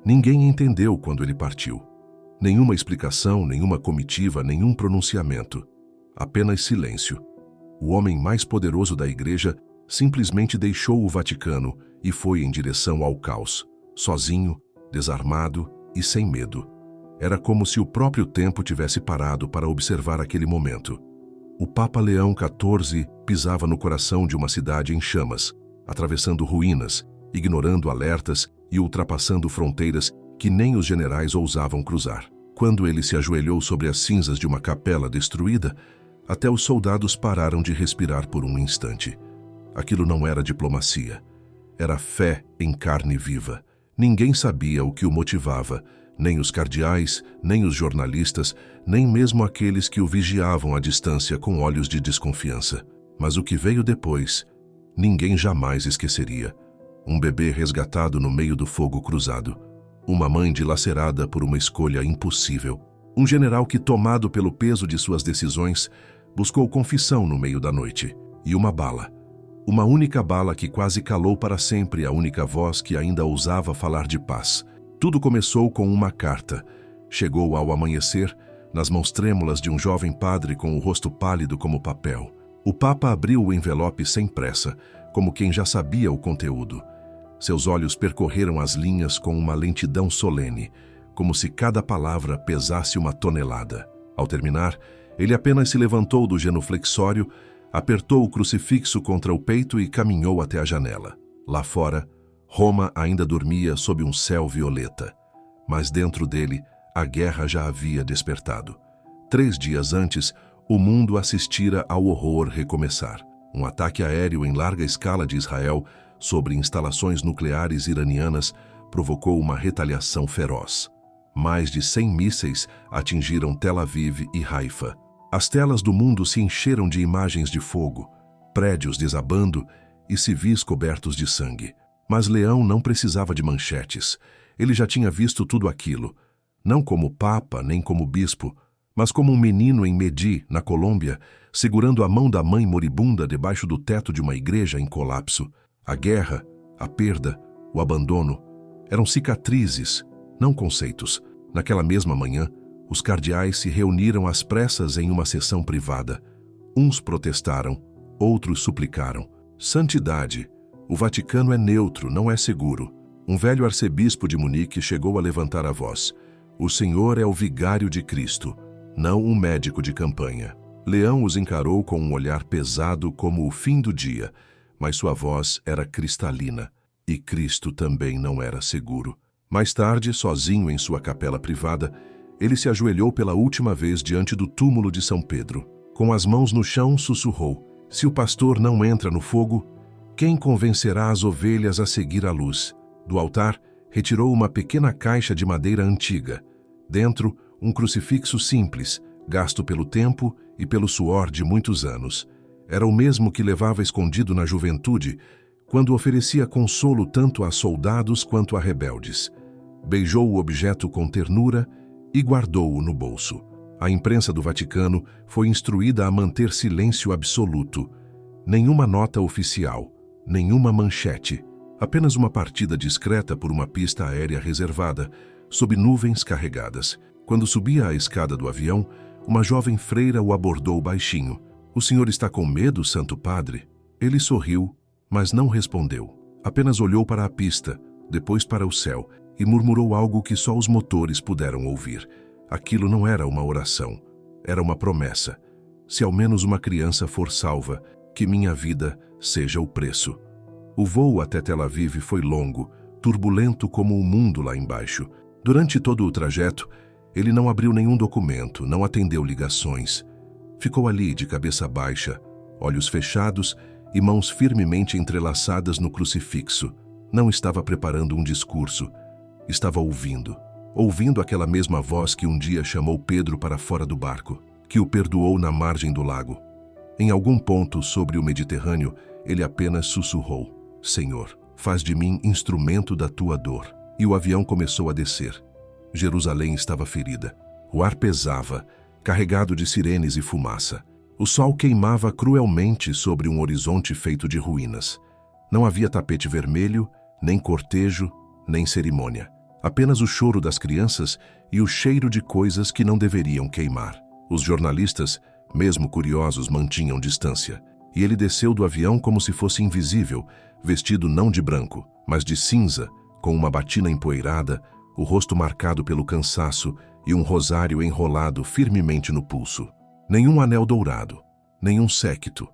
Ninguém entendeu quando ele partiu. Nenhuma explicação, nenhuma comitiva, nenhum pronunciamento. Apenas silêncio. O homem mais poderoso da Igreja simplesmente deixou o Vaticano e foi em direção ao caos, sozinho, desarmado e sem medo. Era como se o próprio tempo tivesse parado para observar aquele momento. O Papa Leão XIV pisava no coração de uma cidade em chamas, atravessando ruínas, ignorando alertas e ultrapassando fronteiras que nem os generais ousavam cruzar. Quando ele se ajoelhou sobre as cinzas de uma capela destruída, até os soldados pararam de respirar por um instante. Aquilo não era diplomacia. Era fé em carne viva. Ninguém sabia o que o motivava, nem os cardeais, nem os jornalistas, nem mesmo aqueles que o vigiavam à distância com olhos de desconfiança. Mas o que veio depois, ninguém jamais esqueceria. Um bebê resgatado no meio do fogo cruzado. Uma mãe dilacerada por uma escolha impossível. Um general que, tomado pelo peso de suas decisões, buscou confissão no meio da noite. E uma bala. Uma única bala que quase calou para sempre a única voz que ainda ousava falar de paz. Tudo começou com uma carta. Chegou ao amanhecer, nas mãos trêmulas de um jovem padre com o rosto pálido como papel. O Papa abriu o envelope sem pressa, como quem já sabia o conteúdo. Seus olhos percorreram as linhas com uma lentidão solene, como se cada palavra pesasse uma tonelada. Ao terminar, ele apenas se levantou do genuflexório, apertou o crucifixo contra o peito e caminhou até a janela. Lá fora, Roma ainda dormia sob um céu violeta, mas dentro dele a guerra já havia despertado. 3 dias antes, o mundo assistira ao horror recomeçar. Um ataque aéreo em larga escala de Israel sobre instalações nucleares iranianas provocou uma retaliação feroz. Mais de 100 mísseis atingiram Tel Aviv e Haifa. As telas do mundo se encheram de imagens de fogo, prédios desabando e civis cobertos de sangue. Mas Leão não precisava de manchetes. Ele já tinha visto tudo aquilo, não como papa nem como bispo, mas como um menino em Medi, na Colômbia, segurando a mão da mãe moribunda debaixo do teto de uma igreja em colapso. A guerra, a perda, o abandono eram cicatrizes, não conceitos. Naquela mesma manhã, os cardeais se reuniram às pressas em uma sessão privada. Uns protestaram, outros suplicaram. Santidade! O Vaticano é neutro, não é seguro. Um velho arcebispo de Munique chegou a levantar a voz. O Senhor é o vigário de Cristo, não um médico de campanha. Leão os encarou com um olhar pesado como o fim do dia, mas sua voz era cristalina, e Cristo também não era seguro. Mais tarde, sozinho em sua capela privada, ele se ajoelhou pela última vez diante do túmulo de São Pedro. Com as mãos no chão, sussurrou: se o pastor não entra no fogo, quem convencerá as ovelhas a seguir a luz? Do altar, retirou uma pequena caixa de madeira antiga. Dentro, um crucifixo simples, gasto pelo tempo e pelo suor de muitos anos. Era o mesmo que levava escondido na juventude, quando oferecia consolo tanto a soldados quanto a rebeldes. Beijou o objeto com ternura e guardou-o no bolso. A imprensa do Vaticano foi instruída a manter silêncio absoluto. Nenhuma nota oficial. Nenhuma manchete, apenas uma partida discreta por uma pista aérea reservada, sob nuvens carregadas. Quando subia a escada do avião, uma jovem freira o abordou baixinho. O senhor está com medo, Santo Padre? Ele sorriu, mas não respondeu. Apenas olhou para a pista, depois para o céu, e murmurou algo que só os motores puderam ouvir. Aquilo não era uma oração, era uma promessa. Se ao menos uma criança for salva, que minha vida seja o preço. O voo até Tel Aviv foi longo, turbulento como o mundo lá embaixo. Durante todo o trajeto, ele não abriu nenhum documento, não atendeu ligações. Ficou ali de cabeça baixa, olhos fechados e mãos firmemente entrelaçadas no crucifixo. Não estava preparando um discurso, estava ouvindo. Ouvindo aquela mesma voz que um dia chamou Pedro para fora do barco, que o perdoou na margem do lago. Em algum ponto sobre o Mediterrâneo, ele apenas sussurrou: Senhor, faz de mim instrumento da tua dor. E o avião começou a descer. Jerusalém estava ferida. O ar pesava, carregado de sirenes e fumaça. O sol queimava cruelmente sobre um horizonte feito de ruínas. Não havia tapete vermelho, nem cortejo, nem cerimônia. Apenas o choro das crianças e o cheiro de coisas que não deveriam queimar. Os jornalistas, mesmo curiosos, mantinham distância. E ele desceu do avião como se fosse invisível, vestido não de branco, mas de cinza, com uma batina empoeirada, o rosto marcado pelo cansaço e um rosário enrolado firmemente no pulso. Nenhum anel dourado, nenhum séquito,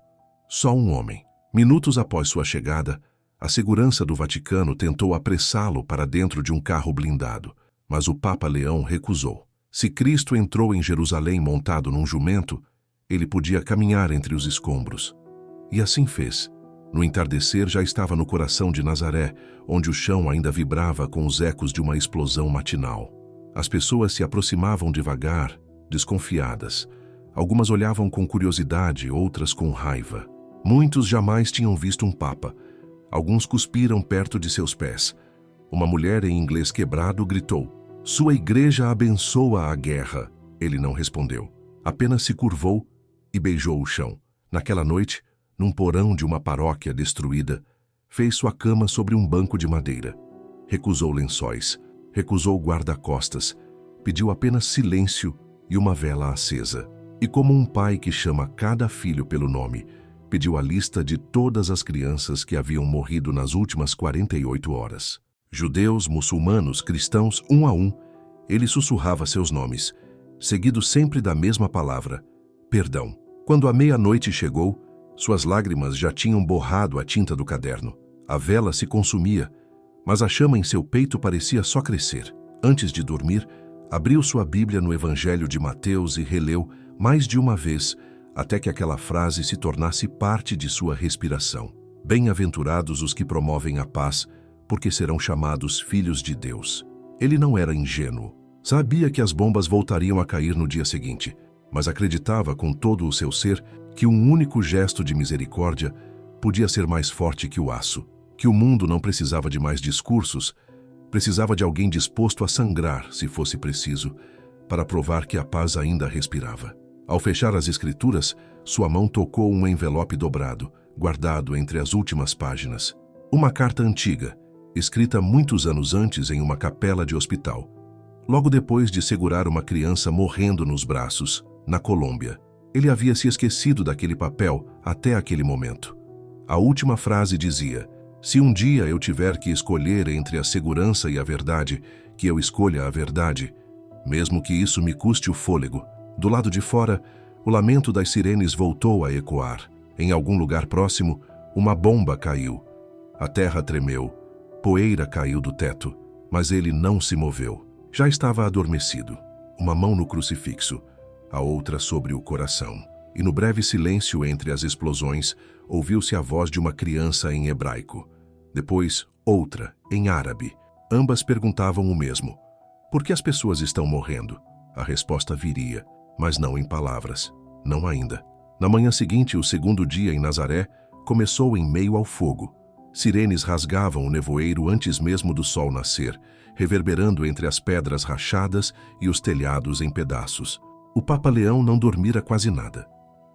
só um homem. Minutos após sua chegada, a segurança do Vaticano tentou apressá-lo para dentro de um carro blindado, mas o Papa Leão recusou. Se Cristo entrou em Jerusalém montado num jumento, ele podia caminhar entre os escombros. E assim fez. No entardecer já estava no coração de Nazaré, onde o chão ainda vibrava com os ecos de uma explosão matinal. As pessoas se aproximavam devagar, desconfiadas. Algumas olhavam com curiosidade, outras com raiva. Muitos jamais tinham visto um papa. Alguns cuspiram perto de seus pés. Uma mulher em inglês quebrado gritou: "Sua igreja abençoa a guerra." Ele não respondeu. Apenas se curvou e beijou o chão. Naquela noite, num porão de uma paróquia destruída, fez sua cama sobre um banco de madeira. Recusou lençóis, recusou guarda-costas, pediu apenas silêncio e uma vela acesa. E como um pai que chama cada filho pelo nome, pediu a lista de todas as crianças que haviam morrido nas últimas 48 horas. Judeus, muçulmanos, cristãos, um a um, ele sussurrava seus nomes, seguido sempre da mesma palavra: perdão. Quando a meia-noite chegou, suas lágrimas já tinham borrado a tinta do caderno. A vela se consumia, mas a chama em seu peito parecia só crescer. Antes de dormir, abriu sua Bíblia no Evangelho de Mateus e releu mais de uma vez, até que aquela frase se tornasse parte de sua respiração. Bem-aventurados os que promovem a paz, porque serão chamados filhos de Deus. Ele não era ingênuo. Sabia que as bombas voltariam a cair no dia seguinte, mas acreditava com todo o seu ser que um único gesto de misericórdia podia ser mais forte que o aço, que o mundo não precisava de mais discursos, precisava de alguém disposto a sangrar, se fosse preciso, para provar que a paz ainda respirava. Ao fechar as escrituras, sua mão tocou um envelope dobrado, guardado entre as últimas páginas. Uma carta antiga, escrita muitos anos antes em uma capela de hospital, logo depois de segurar uma criança morrendo nos braços, na Colômbia. Ele havia se esquecido daquele papel até aquele momento. A última frase dizia: "Se um dia eu tiver que escolher entre a segurança e a verdade, que eu escolha a verdade, mesmo que isso me custe o fôlego." Do lado de fora, o lamento das sirenes voltou a ecoar. Em algum lugar próximo, uma bomba caiu. A terra tremeu, poeira caiu do teto, mas ele não se moveu. Já estava adormecido, uma mão no crucifixo, a outra sobre o coração. E no breve silêncio entre as explosões, ouviu-se a voz de uma criança em hebraico. Depois, outra, em árabe. Ambas perguntavam o mesmo: por que as pessoas estão morrendo? A resposta viria, mas não em palavras. Não ainda. Na manhã seguinte, o segundo dia em Nazaré começou em meio ao fogo. Sirenes rasgavam o nevoeiro antes mesmo do sol nascer, reverberando entre as pedras rachadas e os telhados em pedaços. O Papa Leão não dormira quase nada.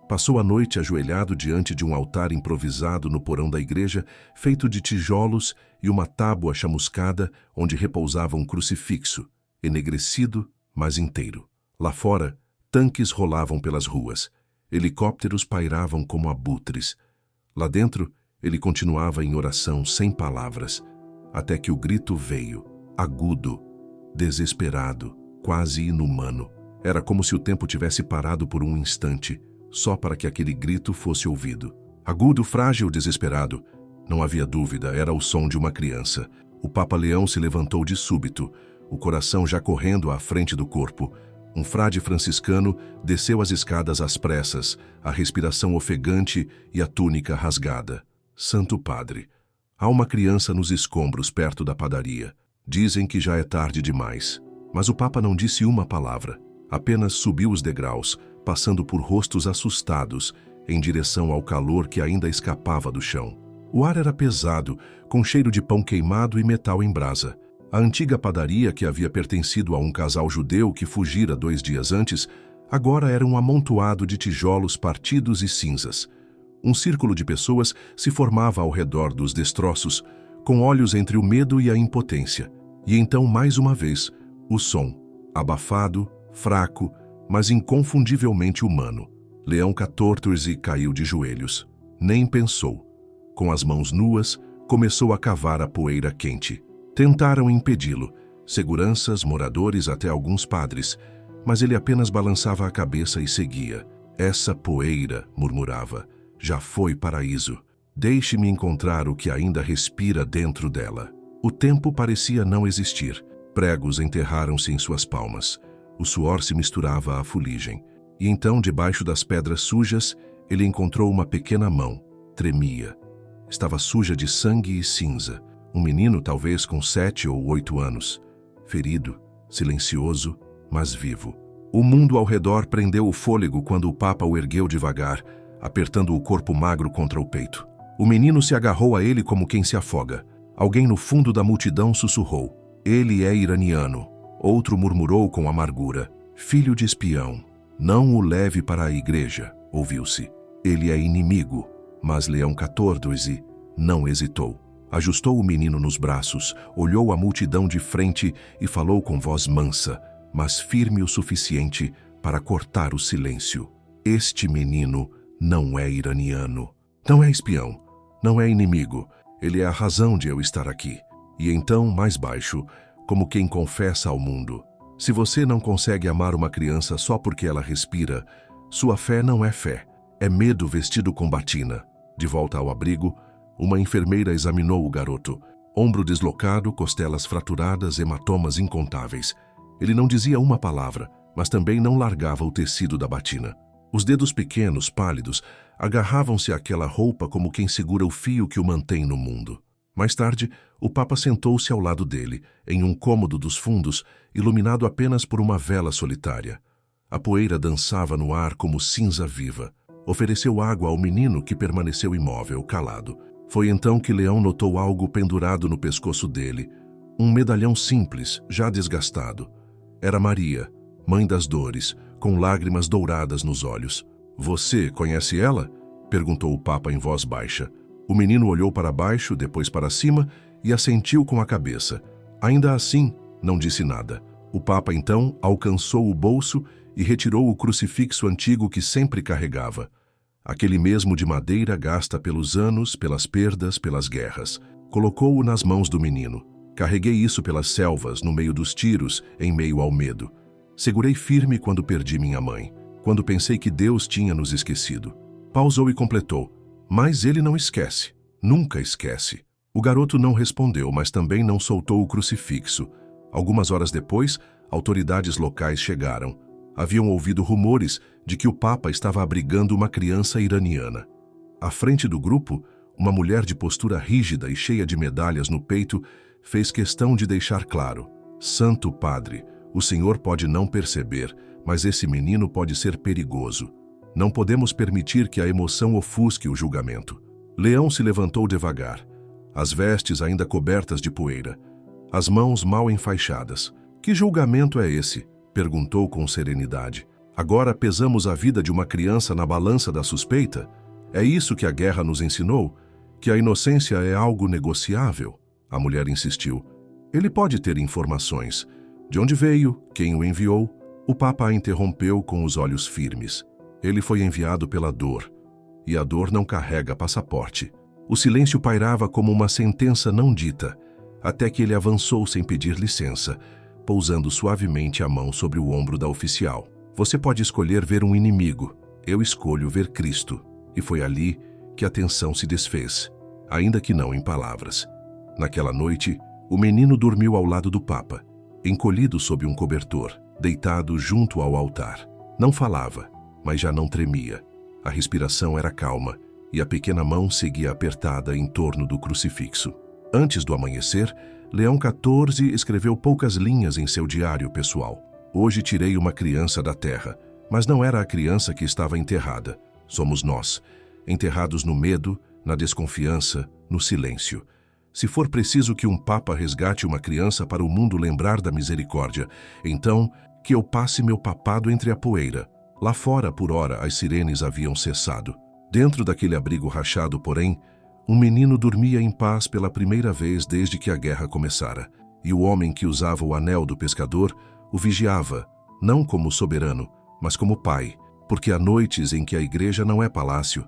Passou a noite ajoelhado diante de um altar improvisado no porão da igreja, feito de tijolos e uma tábua chamuscada onde repousava um crucifixo, enegrecido, mas inteiro. Lá fora, tanques rolavam pelas ruas. Helicópteros pairavam como abutres. Lá dentro, ele continuava em oração sem palavras, até que o grito veio, agudo, desesperado, quase inumano. Era como se o tempo tivesse parado por um instante, só para que aquele grito fosse ouvido. Agudo, frágil, desesperado. Não havia dúvida, era o som de uma criança. O Papa Leão se levantou de súbito, o coração já correndo à frente do corpo. Um frade franciscano desceu as escadas às pressas, a respiração ofegante e a túnica rasgada. Santo Padre, há uma criança nos escombros perto da padaria. Dizem que já é tarde demais. Mas o Papa não disse uma palavra. Apenas subiu os degraus, passando por rostos assustados, em direção ao calor que ainda escapava do chão. O ar era pesado, com cheiro de pão queimado e metal em brasa. A antiga padaria, que havia pertencido a um casal judeu que fugira 2 dias antes, agora era um amontoado de tijolos partidos e cinzas. Um círculo de pessoas se formava ao redor dos destroços, com olhos entre o medo e a impotência. E então, mais uma vez, o som, abafado, fraco, mas inconfundivelmente humano. Leão XIV caiu de joelhos. Nem pensou. Com as mãos nuas, começou a cavar a poeira quente. Tentaram impedi-lo, seguranças, moradores, até alguns padres, mas ele apenas balançava a cabeça e seguia. Essa poeira, murmurava, já foi paraíso. Deixe-me encontrar o que ainda respira dentro dela. O tempo parecia não existir. Pregos enterraram-se em suas palmas. O suor se misturava à fuligem. E então, debaixo das pedras sujas, ele encontrou uma pequena mão. Tremia. Estava suja de sangue e cinza. Um menino, talvez com 7 ou 8 anos. Ferido, silencioso, mas vivo. O mundo ao redor prendeu o fôlego quando o Papa o ergueu devagar, apertando o corpo magro contra o peito. O menino se agarrou a ele como quem se afoga. Alguém no fundo da multidão sussurrou: "Ele é iraniano." Outro murmurou com amargura: "Filho de espião, não o leve para a igreja." Ouviu-se: "Ele é inimigo." Mas Leão XIV não hesitou. Ajustou o menino nos braços, olhou a multidão de frente e falou com voz mansa, mas firme o suficiente para cortar o silêncio: "Este menino não é iraniano. Não é espião. Não é inimigo. Ele é a razão de eu estar aqui." E então, mais baixo, como quem confessa ao mundo: "Se você não consegue amar uma criança só porque ela respira, sua fé não é fé. É medo vestido com batina." De volta ao abrigo, uma enfermeira examinou o garoto. Ombro deslocado, costelas fraturadas, hematomas incontáveis. Ele não dizia uma palavra, mas também não largava o tecido da batina. Os dedos pequenos, pálidos, agarravam-se àquela roupa como quem segura o fio que o mantém no mundo. Mais tarde, o Papa sentou-se ao lado dele, em um cômodo dos fundos, iluminado apenas por uma vela solitária. A poeira dançava no ar como cinza viva. Ofereceu água ao menino, que permaneceu imóvel, calado. Foi então que Leão notou algo pendurado no pescoço dele. Um medalhão simples, já desgastado. Era Maria, mãe das dores, com lágrimas douradas nos olhos. "Você conhece ela?" perguntou o Papa em voz baixa. O menino olhou para baixo, depois para cima e assentiu com a cabeça. Ainda assim, não disse nada. O Papa então alcançou o bolso e retirou o crucifixo antigo que sempre carregava. Aquele mesmo de madeira gasta pelos anos, pelas perdas, pelas guerras. Colocou-o nas mãos do menino. Carreguei isso pelas selvas, no meio dos tiros, em meio ao medo. Segurei firme quando perdi minha mãe, quando pensei que Deus tinha nos esquecido. Pausou e completou: "Mas ele não esquece, nunca esquece." O garoto não respondeu, mas também não soltou o crucifixo. Algumas horas depois, autoridades locais chegaram. Haviam ouvido rumores de que o Papa estava abrigando uma criança iraniana. À frente do grupo, uma mulher de postura rígida e cheia de medalhas no peito fez questão de deixar claro: "Santo Padre, o senhor pode não perceber, mas esse menino pode ser perigoso. Não podemos permitir que a emoção ofusque o julgamento." Leão se levantou devagar, as vestes ainda cobertas de poeira, as mãos mal enfaixadas. "Que julgamento é esse?" perguntou com serenidade. "Agora pesamos a vida de uma criança na balança da suspeita? É isso que a guerra nos ensinou? Que a inocência é algo negociável?" A mulher insistiu. "Ele pode ter informações. De onde veio? Quem o enviou?" O Papa a interrompeu com os olhos firmes. "Ele foi enviado pela dor. E a dor não carrega passaporte." O silêncio pairava como uma sentença não dita, até que ele avançou sem pedir licença, pousando suavemente a mão sobre o ombro da oficial. "Você pode escolher ver um inimigo. Eu escolho ver Cristo." E foi ali que a tensão se desfez, ainda que não em palavras. Naquela noite, o menino dormiu ao lado do Papa, encolhido sob um cobertor, deitado junto ao altar. Não falava, mas já não tremia. A respiração era calma e a pequena mão seguia apertada em torno do crucifixo. Antes do amanhecer, Leão XIV escreveu poucas linhas em seu diário pessoal. "Hoje tirei uma criança da terra, mas não era a criança que estava enterrada. Somos nós, enterrados no medo, na desconfiança, no silêncio. Se for preciso que um Papa resgate uma criança para o mundo lembrar da misericórdia, então que eu passe meu papado entre a poeira." Lá fora, por ora, as sirenes haviam cessado. Dentro daquele abrigo rachado, porém, um menino dormia em paz pela primeira vez desde que a guerra começara. e o homem que usava o anel do pescador o vigiava, não como soberano, mas como pai, porque há noites em que a igreja não é palácio,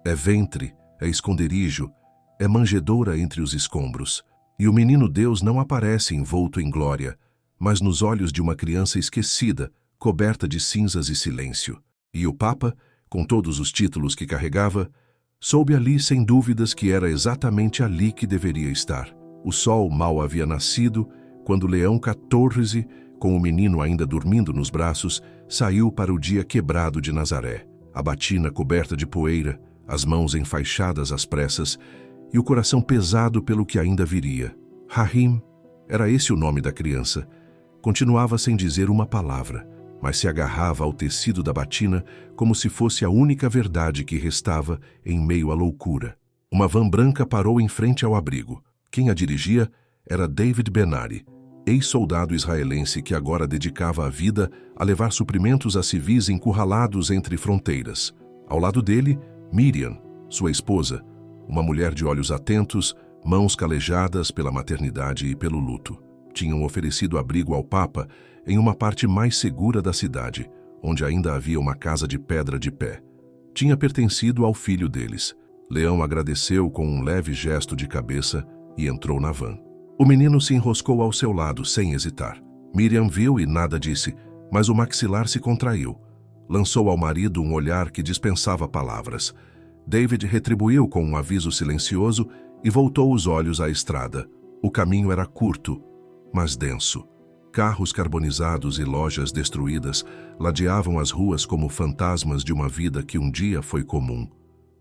é ventre, é esconderijo, é manjedoura entre os escombros, e o menino Deus não aparece envolto em glória, mas nos olhos de uma criança esquecida, coberta de cinzas e silêncio. E o Papa, com todos os títulos que carregava, soube ali sem dúvidas que era exatamente ali que deveria estar. O sol mal havia nascido quando Leão XIV, com o menino ainda dormindo nos braços, saiu para o dia quebrado de Nazaré, a batina coberta de poeira, as mãos enfaixadas às pressas e o coração pesado pelo que ainda viria. Rahim, era esse o nome da criança, continuava sem dizer uma palavra, mas se agarrava ao tecido da batina como se fosse a única verdade que restava em meio à loucura. Uma van branca parou em frente ao abrigo. Quem a dirigia era David Ben-Ari, ex-soldado israelense que agora dedicava a vida a levar suprimentos a civis encurralados entre fronteiras. Ao lado dele, Miriam, sua esposa, uma mulher de olhos atentos, mãos calejadas pela maternidade e pelo luto. Tinham oferecido abrigo ao Papa em uma parte mais segura da cidade, onde ainda havia uma casa de pedra de pé. Tinha pertencido ao filho deles. Leão agradeceu com um leve gesto de cabeça e entrou na van. O menino se enroscou ao seu lado, sem hesitar. Miriam viu e nada disse, mas o maxilar se contraiu. Lançou ao marido um olhar que dispensava palavras. David retribuiu com um aviso silencioso e voltou os olhos à estrada. O caminho era curto, mas denso. Carros carbonizados e lojas destruídas ladeavam as ruas como fantasmas de uma vida que um dia foi comum.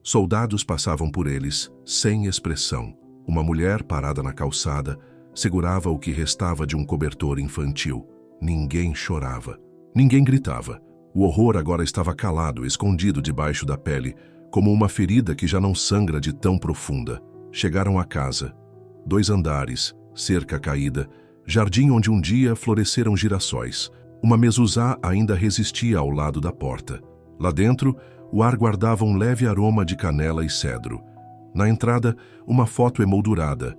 Soldados passavam por eles, sem expressão. Uma mulher parada na calçada segurava o que restava de um cobertor infantil. Ninguém chorava. Ninguém gritava. O horror agora estava calado, escondido debaixo da pele, como uma ferida que já não sangra de tão profunda. Chegaram à casa. 2 andares, cerca caída, jardim onde um dia floresceram girassóis. Uma mezuzá ainda resistia ao lado da porta. Lá dentro, o ar guardava um leve aroma de canela e cedro. Na entrada, uma foto emoldurada.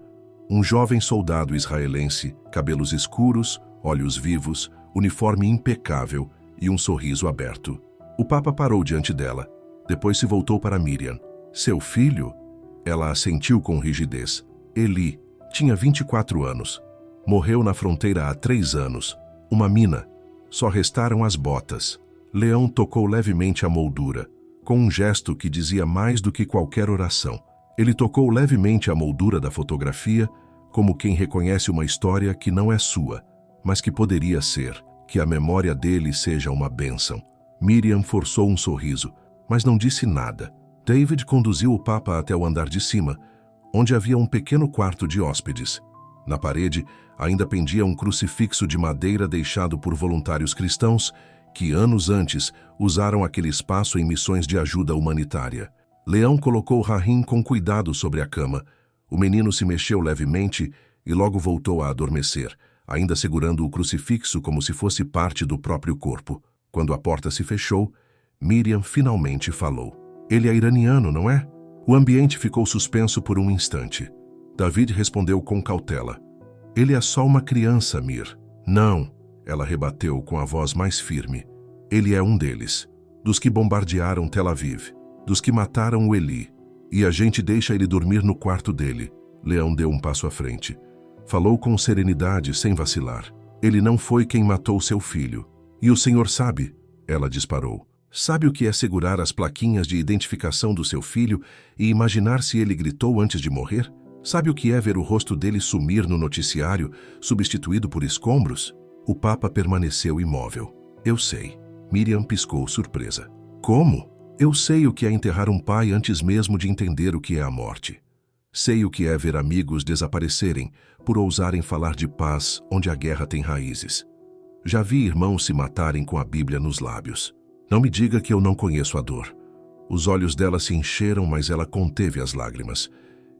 Um jovem soldado israelense, cabelos escuros, olhos vivos, uniforme impecável e um sorriso aberto. O Papa parou diante dela. Depois se voltou para Miriam. Seu filho? Ela assentiu com rigidez. Eli. Tinha 24 anos. Morreu na fronteira há 3 anos. Uma mina. Só restaram as botas. Leão tocou levemente a moldura, com um gesto que dizia mais do que qualquer oração. Ele tocou levemente a moldura da fotografia, como quem reconhece uma história que não é sua, mas que poderia ser, que a memória dele seja uma bênção. Miriam forçou um sorriso, mas não disse nada. David conduziu o Papa até o andar de cima, onde havia um pequeno quarto de hóspedes. Na parede, ainda pendia um crucifixo de madeira deixado por voluntários cristãos que, anos antes, usaram aquele espaço em missões de ajuda humanitária. Leão colocou Rahim com cuidado sobre a cama. O menino se mexeu levemente e logo voltou a adormecer, ainda segurando o crucifixo como se fosse parte do próprio corpo. Quando a porta se fechou, Miriam finalmente falou. Ele é iraniano, não é? O ambiente ficou suspenso por um instante. David respondeu com cautela. Ele é só uma criança, Mir. Não, ela rebateu com a voz mais firme. Ele é um deles, dos que bombardearam Tel Aviv, dos que mataram o Eli. E a gente deixa ele dormir no quarto dele. Leão deu um passo à frente. Falou com serenidade, sem vacilar. Ele não foi quem matou seu filho. E o senhor sabe, ela disparou. Sabe o que é segurar as plaquinhas de identificação do seu filho e imaginar se ele gritou antes de morrer? Sabe o que é ver o rosto dele sumir no noticiário, substituído por escombros? O Papa permaneceu imóvel. Eu sei. Miriam piscou surpresa. Como? Eu sei o que é enterrar um pai antes mesmo de entender o que é a morte. Sei o que é ver amigos desaparecerem por ousarem falar de paz onde a guerra tem raízes. Já vi irmãos se matarem com a Bíblia nos lábios. Não me diga que eu não conheço a dor. Os olhos dela se encheram, mas ela conteve as lágrimas.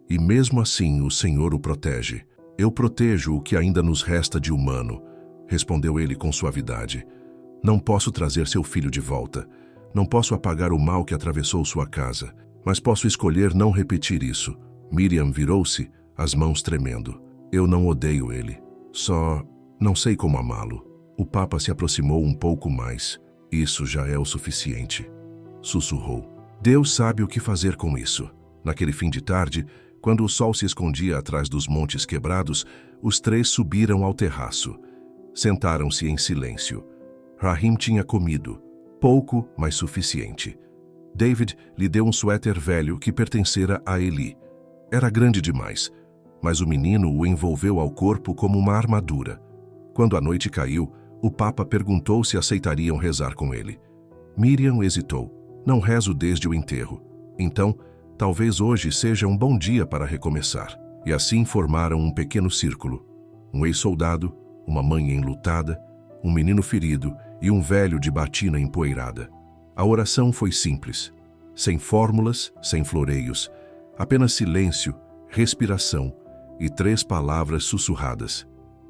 E mesmo assim o Senhor o protege. Eu protejo o que ainda nos resta de humano, respondeu ele com suavidade. Não posso trazer seu filho de volta. Não posso apagar o mal que atravessou sua casa, mas posso escolher não repetir isso. Miriam virou-se, as mãos tremendo. Eu não odeio ele. Só não sei como amá-lo. O Papa se aproximou um pouco mais. Isso já é o suficiente, sussurrou. Deus sabe o que fazer com isso. Naquele fim de tarde, quando o sol se escondia atrás dos montes quebrados, os três subiram ao terraço. Sentaram-se em silêncio. Rahim tinha comido. Pouco, mas suficiente. David lhe deu um suéter velho que pertencera a Eli. Era grande demais, mas o menino o envolveu ao corpo como uma armadura. Quando a noite caiu, o Papa perguntou se aceitariam rezar com ele. Miriam hesitou. Não rezo desde o enterro. Então, talvez hoje seja um bom dia para recomeçar. E assim formaram um pequeno círculo. Um ex-soldado, uma mãe enlutada, um menino ferido e um velho de batina empoeirada. A oração foi simples, sem fórmulas, sem floreios, apenas silêncio, respiração e 3 palavras sussurradas.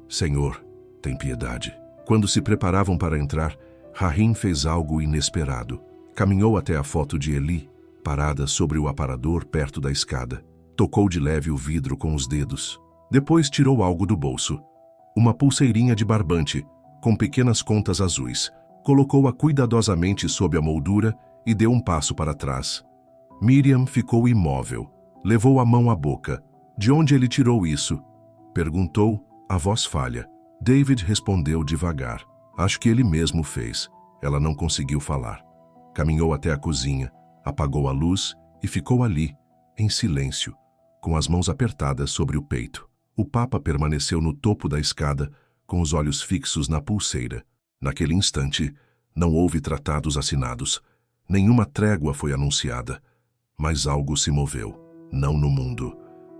Senhor, tem piedade. Quando se preparavam para entrar, Rahim fez algo inesperado. Caminhou até a foto de Eli, parada sobre o aparador perto da escada. Tocou de leve o vidro com os dedos. Depois tirou algo do bolso. Uma pulseirinha de barbante, com pequenas contas azuis. Colocou-a cuidadosamente sob a moldura e deu um passo para trás. Miriam ficou imóvel. Levou a mão à boca. De onde ele tirou isso? Perguntou, a voz falha. David respondeu devagar. Acho que ele mesmo fez. Ela não conseguiu falar. Caminhou até a cozinha, apagou a luz e ficou ali, em silêncio, com as mãos apertadas sobre o peito. O Papa permaneceu no topo da escada, com os olhos fixos na pulseira. Naquele instante, não houve tratados assinados. Nenhuma trégua foi anunciada. Mas algo se moveu, não no mundo,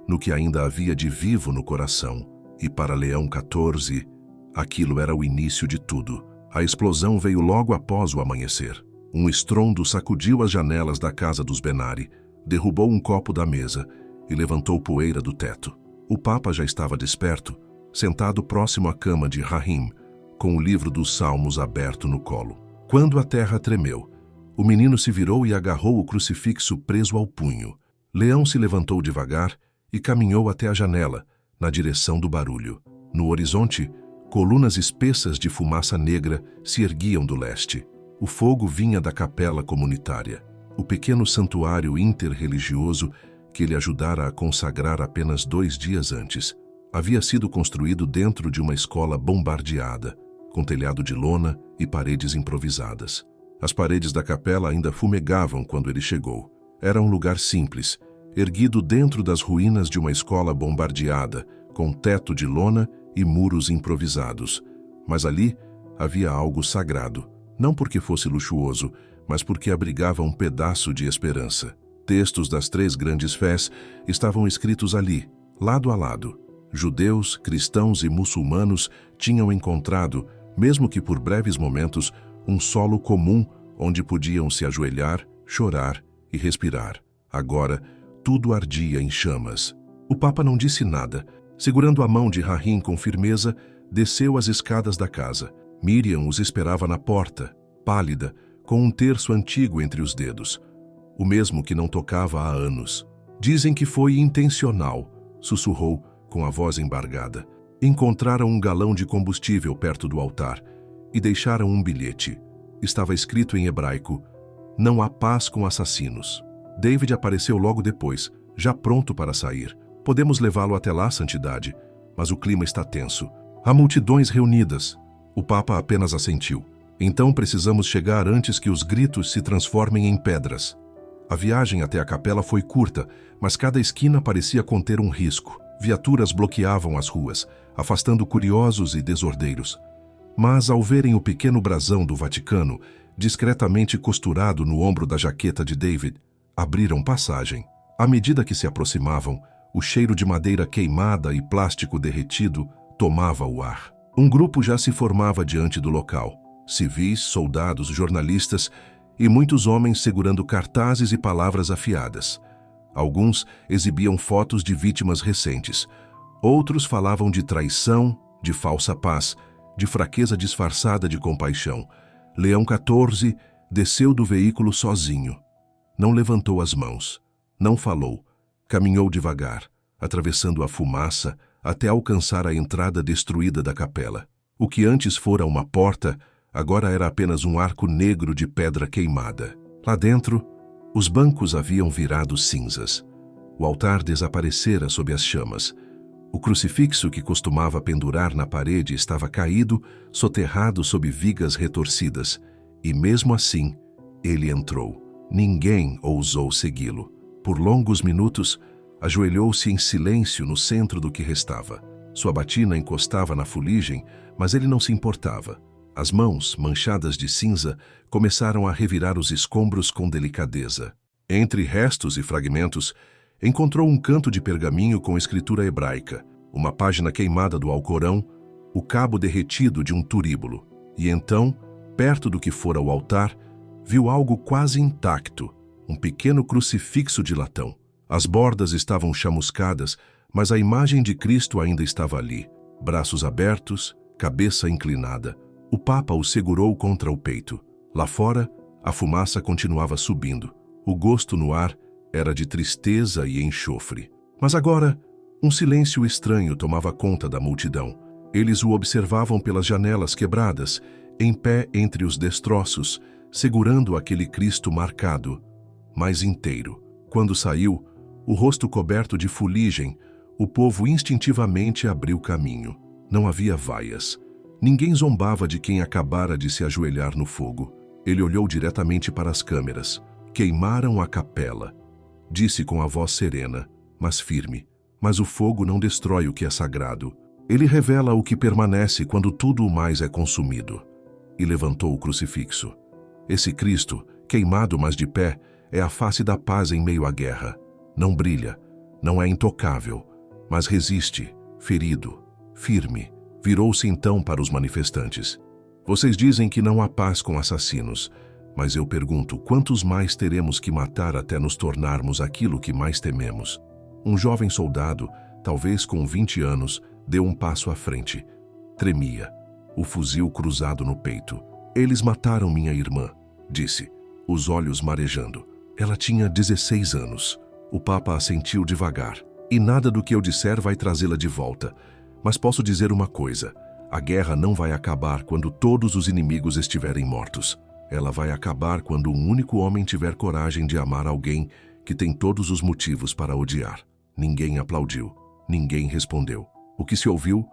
no que ainda havia de vivo no coração. E para Leão XIV, aquilo era o início de tudo. A explosão veio logo após o amanhecer. Um estrondo sacudiu as janelas da casa dos Benari, derrubou um copo da mesa e levantou poeira do teto. O Papa já estava desperto, sentado próximo à cama de Rahim, com o livro dos Salmos aberto no colo. Quando a terra tremeu, o menino se virou e agarrou o crucifixo preso ao punho. Leão se levantou devagar e caminhou até a janela, na direção do barulho. No horizonte, colunas espessas de fumaça negra se erguiam do leste. O fogo vinha da capela comunitária, o pequeno santuário interreligioso que ele ajudara a consagrar apenas 2 dias antes. Havia sido construído dentro de uma escola bombardeada, com telhado de lona e paredes improvisadas. As paredes da capela ainda fumegavam quando ele chegou. Era um lugar simples, erguido dentro das ruínas de uma escola bombardeada, com teto de lona e muros improvisados. Mas ali havia algo sagrado, não porque fosse luxuoso, mas porque abrigava um pedaço de esperança. Textos das 3 grandes fés estavam escritos ali, lado a lado. Judeus, cristãos e muçulmanos tinham encontrado, mesmo que por breves momentos, um solo comum onde podiam se ajoelhar, chorar e respirar. Agora, tudo ardia em chamas. O Papa não disse nada. Segurando a mão de Rahim com firmeza, desceu as escadas da casa. Miriam os esperava na porta, pálida, com um terço antigo entre os dedos, o mesmo que não tocava há anos. Dizem que foi intencional, sussurrou, com a voz embargada. Encontraram um galão de combustível perto do altar e deixaram um bilhete. Estava escrito em hebraico: não há paz com assassinos. David apareceu logo depois, já pronto para sair. Podemos levá-lo até lá, Santidade, mas o clima está tenso. Há multidões reunidas. O Papa apenas assentiu. Então precisamos chegar antes que os gritos se transformem em pedras. A viagem até a capela foi curta, mas cada esquina parecia conter um risco. Viaturas bloqueavam as ruas, afastando curiosos e desordeiros. Mas ao verem o pequeno brasão do Vaticano, discretamente costurado no ombro da jaqueta de David, abriram passagem. À medida que se aproximavam, o cheiro de madeira queimada e plástico derretido tomava o ar. Um grupo já se formava diante do local. Civis, soldados, jornalistas e muitos homens segurando cartazes e palavras afiadas. Alguns exibiam fotos de vítimas recentes. Outros falavam de traição, de falsa paz, de fraqueza disfarçada de compaixão. Leão XIV desceu do veículo sozinho. Não levantou as mãos. Não falou. Caminhou devagar, atravessando a fumaça, até alcançar a entrada destruída da capela. O que antes fora uma porta, agora era apenas um arco negro de pedra queimada. Lá dentro, os bancos haviam virado cinzas. O altar desaparecera sob as chamas. O crucifixo que costumava pendurar na parede estava caído, soterrado sob vigas retorcidas. E mesmo assim, ele entrou. Ninguém ousou segui-lo. Por longos minutos, ajoelhou-se em silêncio no centro do que restava. Sua batina encostava na fuligem, mas ele não se importava. As mãos, manchadas de cinza, começaram a revirar os escombros com delicadeza. Entre restos e fragmentos, encontrou um canto de pergaminho com escritura hebraica, uma página queimada do Alcorão, o cabo derretido de um turíbulo. E então, perto do que fora o altar, viu algo quase intacto, um pequeno crucifixo de latão. As bordas estavam chamuscadas, mas a imagem de Cristo ainda estava ali, braços abertos, cabeça inclinada. O Papa o segurou contra o peito. Lá fora, a fumaça continuava subindo. O gosto no ar era de tristeza e enxofre. Mas agora, um silêncio estranho tomava conta da multidão. Eles o observavam pelas janelas quebradas, em pé entre os destroços, segurando aquele Cristo marcado, mas inteiro. Quando saiu, o rosto coberto de fuligem, o povo instintivamente abriu caminho. Não havia vaias. Ninguém zombava de quem acabara de se ajoelhar no fogo. Ele olhou diretamente para as câmeras. Queimaram a capela. Disse com a voz serena, mas firme. Mas o fogo não destrói o que é sagrado. Ele revela o que permanece quando tudo o mais é consumido. E levantou o crucifixo. Esse Cristo, queimado mas de pé, é a face da paz em meio à guerra. Não brilha, não é intocável, mas resiste, ferido, firme. Virou-se então para os manifestantes. Vocês dizem que não há paz com assassinos, mas eu pergunto, quantos mais teremos que matar até nos tornarmos aquilo que mais tememos? Um jovem soldado, talvez com 20 anos, deu um passo à frente. Tremia, o fuzil cruzado no peito. Eles mataram minha irmã, disse, os olhos marejando. Ela tinha 16 anos. O Papa assentiu devagar. E nada do que eu disser vai trazê-la de volta. Mas posso dizer uma coisa. A guerra não vai acabar quando todos os inimigos estiverem mortos. Ela vai acabar quando um único homem tiver coragem de amar alguém que tem todos os motivos para odiar. Ninguém aplaudiu. Ninguém respondeu. O que se ouviu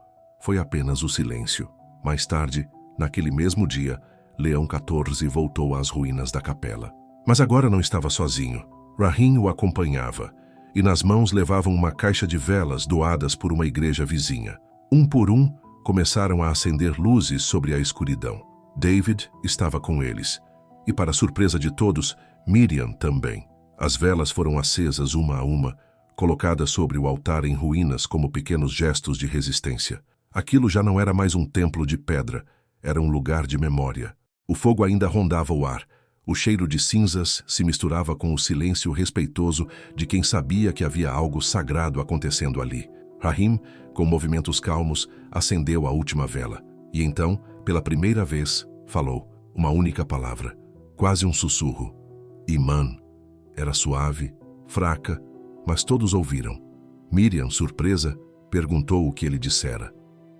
foi apenas o silêncio. Mais tarde, naquele mesmo dia, Leão XIV voltou às ruínas da capela. Mas agora não estava sozinho. Rahim o acompanhava, e nas mãos levavam uma caixa de velas doadas por uma igreja vizinha. Um por um, começaram a acender luzes sobre a escuridão. David estava com eles, e para surpresa de todos, Miriam também. As velas foram acesas uma a uma, colocadas sobre o altar em ruínas como pequenos gestos de resistência. Aquilo já não era mais um templo de pedra, era um lugar de memória. O fogo ainda rondava o ar. O cheiro de cinzas se misturava com o silêncio respeitoso de quem sabia que havia algo sagrado acontecendo ali. Rahim, com movimentos calmos, acendeu a última vela. E então, pela primeira vez, falou uma única palavra, quase um sussurro. Imã. Era suave, fraca, mas todos ouviram. Miriam, surpresa, perguntou o que ele dissera.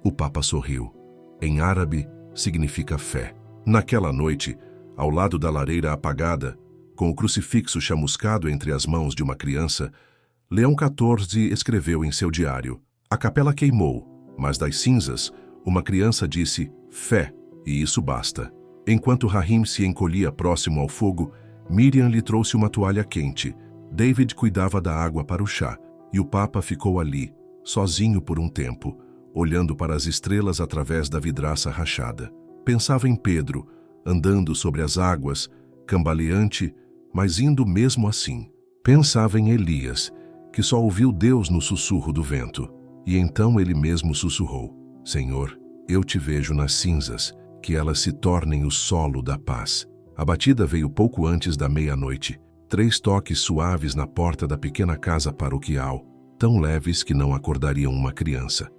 O Papa sorriu. Em árabe, significa fé. Naquela noite, ao lado da lareira apagada, com o crucifixo chamuscado entre as mãos de uma criança, Leão XIV escreveu em seu diário: a capela queimou, mas das cinzas, uma criança disse fé, e isso basta. Enquanto Rahim se encolhia próximo ao fogo, Miriam lhe trouxe uma toalha quente. David cuidava da água para o chá, e o Papa ficou ali, sozinho por um tempo, olhando para as estrelas através da vidraça rachada. Pensava em Pedro, andando sobre as águas, cambaleante, mas indo mesmo assim. Pensava em Elias, que só ouviu Deus no sussurro do vento. E então ele mesmo sussurrou: Senhor, eu te vejo nas cinzas, que elas se tornem o solo da paz. A batida veio pouco antes da meia-noite. 3 toques suaves na porta da pequena casa paroquial, tão leves que não acordariam uma criança.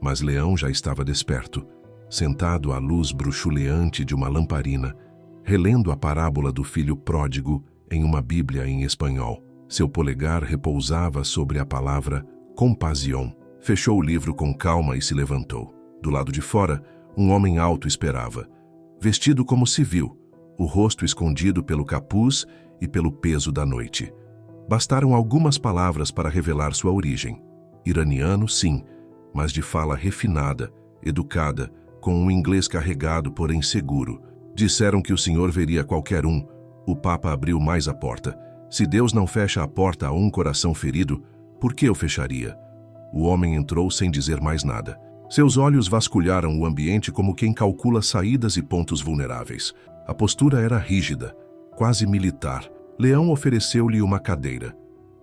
Mas Leão já estava desperto, sentado à luz bruxuleante de uma lamparina, relendo a parábola do filho pródigo em uma Bíblia em espanhol. Seu polegar repousava sobre a palavra compasión, Fechou o livro com calma e se levantou. Do lado de fora, um homem alto esperava, vestido como civil, o rosto escondido pelo capuz e pelo peso da noite. Bastaram algumas palavras para revelar sua origem. Iraniano, sim, mas de fala refinada, educada, com um inglês carregado, porém seguro. Disseram que o senhor veria qualquer um. O Papa abriu mais a porta. Se Deus não fecha a porta a um coração ferido, por que eu fecharia? O homem entrou sem dizer mais nada. Seus olhos vasculharam o ambiente como quem calcula saídas e pontos vulneráveis. A postura era rígida, quase militar. Leão ofereceu-lhe uma cadeira.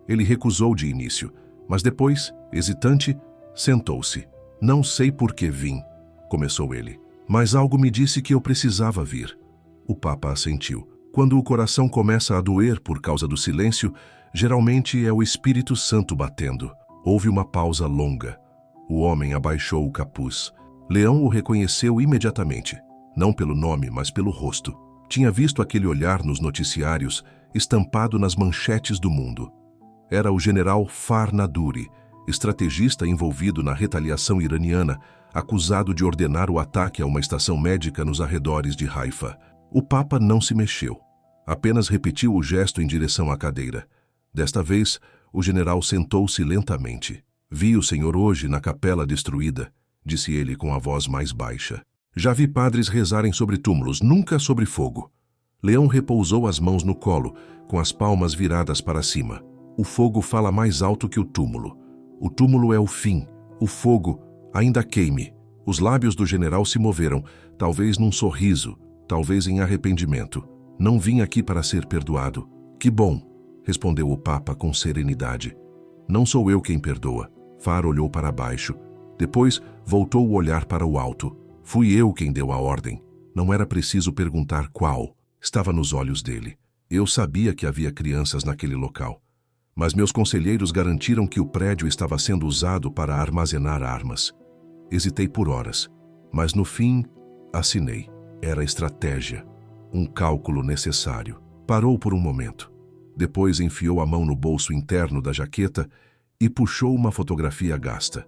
Ele recusou de início, mas depois, hesitante, sentou-se. Não sei por que vim, começou ele, mas algo me disse que eu precisava vir. O Papa assentiu. Quando o coração começa a doer por causa do silêncio, geralmente é o Espírito Santo batendo. Houve uma pausa longa. O homem abaixou o capuz. Leão o reconheceu imediatamente, não pelo nome, mas pelo rosto. Tinha visto aquele olhar nos noticiários, estampado nas manchetes do mundo. Era o general Far Naduri, estrategista envolvido na retaliação iraniana, acusado de ordenar o ataque a uma estação médica nos arredores de Haifa. O Papa não se mexeu. Apenas repetiu o gesto em direção à cadeira. Desta vez, o general sentou-se lentamente. Vi o senhor hoje na capela destruída, disse ele com a voz mais baixa. Já vi padres rezarem sobre túmulos, nunca sobre fogo. Leão repousou as mãos no colo, com as palmas viradas para cima. O fogo fala mais alto que o túmulo. O túmulo é o fim. O fogo ainda queime. Os lábios do general se moveram, talvez num sorriso, talvez em arrependimento. Não vim aqui para ser perdoado. Que bom, respondeu o Papa com serenidade. Não sou eu quem perdoa. Far olhou para baixo. Depois voltou o olhar para o alto. Fui eu quem deu a ordem. Não era preciso perguntar qual. Estava nos olhos dele. Eu sabia que havia crianças naquele local. Mas meus conselheiros garantiram que o prédio estava sendo usado para armazenar armas. Hesitei por horas, mas no fim, assinei. Era estratégia. Um cálculo necessário. Parou por um momento. Depois enfiou a mão no bolso interno da jaqueta e puxou uma fotografia gasta.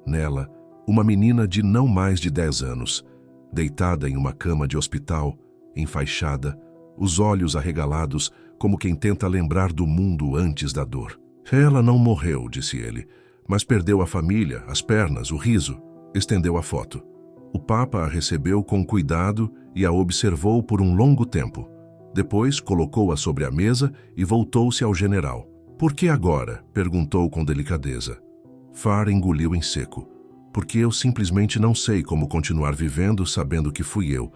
Nela, uma menina de não mais de 10 anos, deitada em uma cama de hospital, enfaixada, os olhos arregalados, como quem tenta lembrar do mundo antes da dor. Ela não morreu, disse ele, mas perdeu a família, as pernas, o riso. Estendeu a foto. O Papa a recebeu com cuidado e a observou por um longo tempo. Depois colocou-a sobre a mesa e voltou-se ao general. Por que agora? Perguntou com delicadeza. Far engoliu em seco. Porque eu simplesmente não sei como continuar vivendo sabendo que fui eu.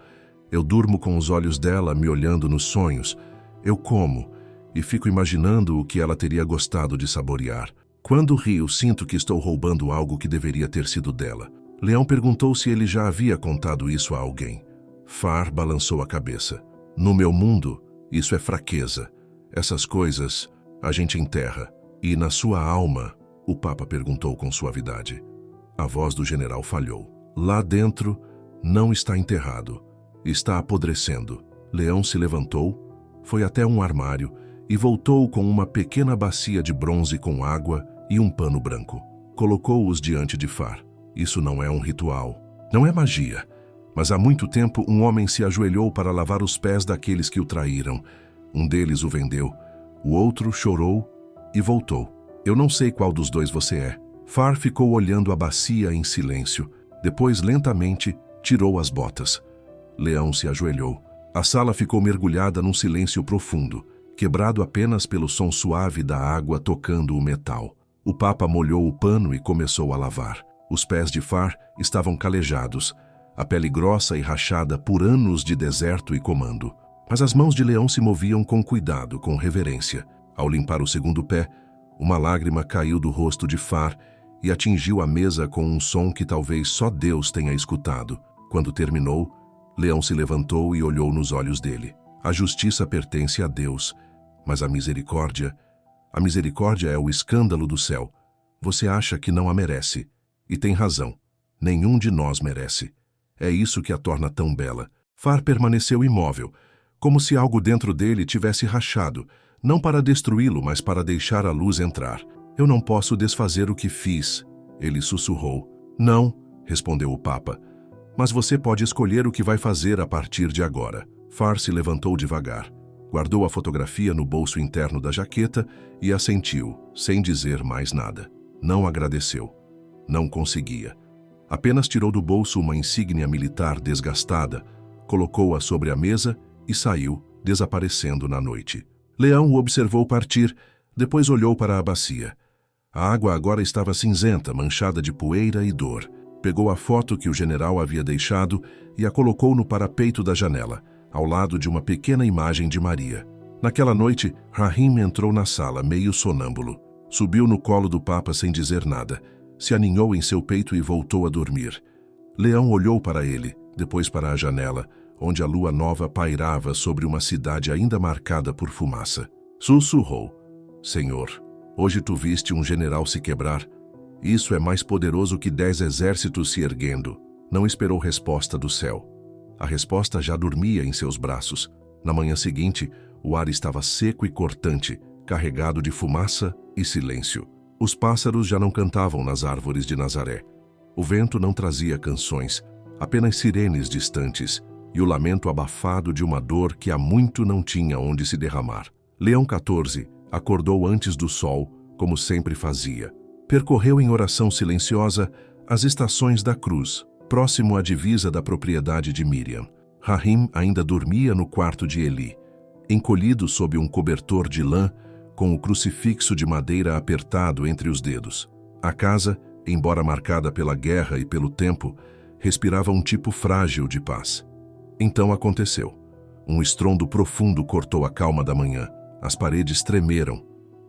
Eu durmo com os olhos dela me olhando nos sonhos. Eu como e fico imaginando o que ela teria gostado de saborear. Quando rio, sinto que estou roubando algo que deveria ter sido dela. Leão perguntou se ele já havia contado isso a alguém. Far balançou a cabeça. No meu mundo, isso é fraqueza. Essas coisas a gente enterra. E na sua alma, o Papa perguntou com suavidade. A voz do general falhou. Lá dentro, não está enterrado. Está apodrecendo. Leão se levantou, foi até um armário e voltou com uma pequena bacia de bronze com água e um pano branco. Colocou-os diante de Far. Isso não é um ritual. Não é magia. Mas há muito tempo um homem se ajoelhou para lavar os pés daqueles que o traíram. Um deles o vendeu. O outro chorou e voltou. Eu não sei qual dos dois você é. Far ficou olhando a bacia em silêncio. Depois, lentamente, tirou as botas. Leão se ajoelhou. A sala ficou mergulhada num silêncio profundo, quebrado apenas pelo som suave da água tocando o metal. O Papa molhou o pano e começou a lavar. Os pés de Far estavam calejados, a pele grossa e rachada por anos de deserto e comando. Mas as mãos de Leão se moviam com cuidado, com reverência. Ao limpar o segundo pé, uma lágrima caiu do rosto de Far e atingiu a mesa com um som que talvez só Deus tenha escutado. Quando terminou, Leão se levantou e olhou nos olhos dele. A justiça pertence a Deus, mas a misericórdia é o escândalo do céu. Você acha que não a merece. E tem razão. Nenhum de nós merece. É isso que a torna tão bela. Far permaneceu imóvel, como se algo dentro dele tivesse rachado, não para destruí-lo, mas para deixar a luz entrar. Eu não posso desfazer o que fiz. Ele sussurrou. Não, respondeu o Papa. Mas você pode escolher o que vai fazer a partir de agora. Far se levantou devagar, guardou a fotografia no bolso interno da jaqueta e assentiu, sem dizer mais nada. Não agradeceu. Não conseguia. Apenas tirou do bolso uma insígnia militar desgastada, colocou-a sobre a mesa e saiu, desaparecendo na noite. Leão o observou partir, depois olhou para a bacia. A água agora estava cinzenta, manchada de poeira e dor. Pegou a foto que o general havia deixado e a colocou no parapeito da janela, ao lado de uma pequena imagem de Maria. Naquela noite, Rahim entrou na sala, meio sonâmbulo. Subiu no colo do Papa sem dizer nada. Se aninhou em seu peito e voltou a dormir. Leão olhou para ele, depois para a janela, onde a lua nova pairava sobre uma cidade ainda marcada por fumaça. Sussurrou. Senhor, hoje tu viste um general se quebrar. Isso é mais poderoso que 10 exércitos se erguendo. Não esperou resposta do céu. A resposta já dormia em seus braços. Na manhã seguinte, o ar estava seco e cortante, carregado de fumaça e silêncio. Os pássaros já não cantavam nas árvores de Nazaré. O vento não trazia canções, apenas sirenes distantes e o lamento abafado de uma dor que há muito não tinha onde se derramar. Leão XIV acordou antes do sol, como sempre fazia. Percorreu em oração silenciosa as estações da cruz, próximo à divisa da propriedade de Miriam. Rahim ainda dormia no quarto de Eli, encolhido sob um cobertor de lã, com o crucifixo de madeira apertado entre os dedos. A casa, embora marcada pela guerra e pelo tempo, respirava um tipo frágil de paz. Então aconteceu. Um estrondo profundo cortou a calma da manhã. As paredes tremeram.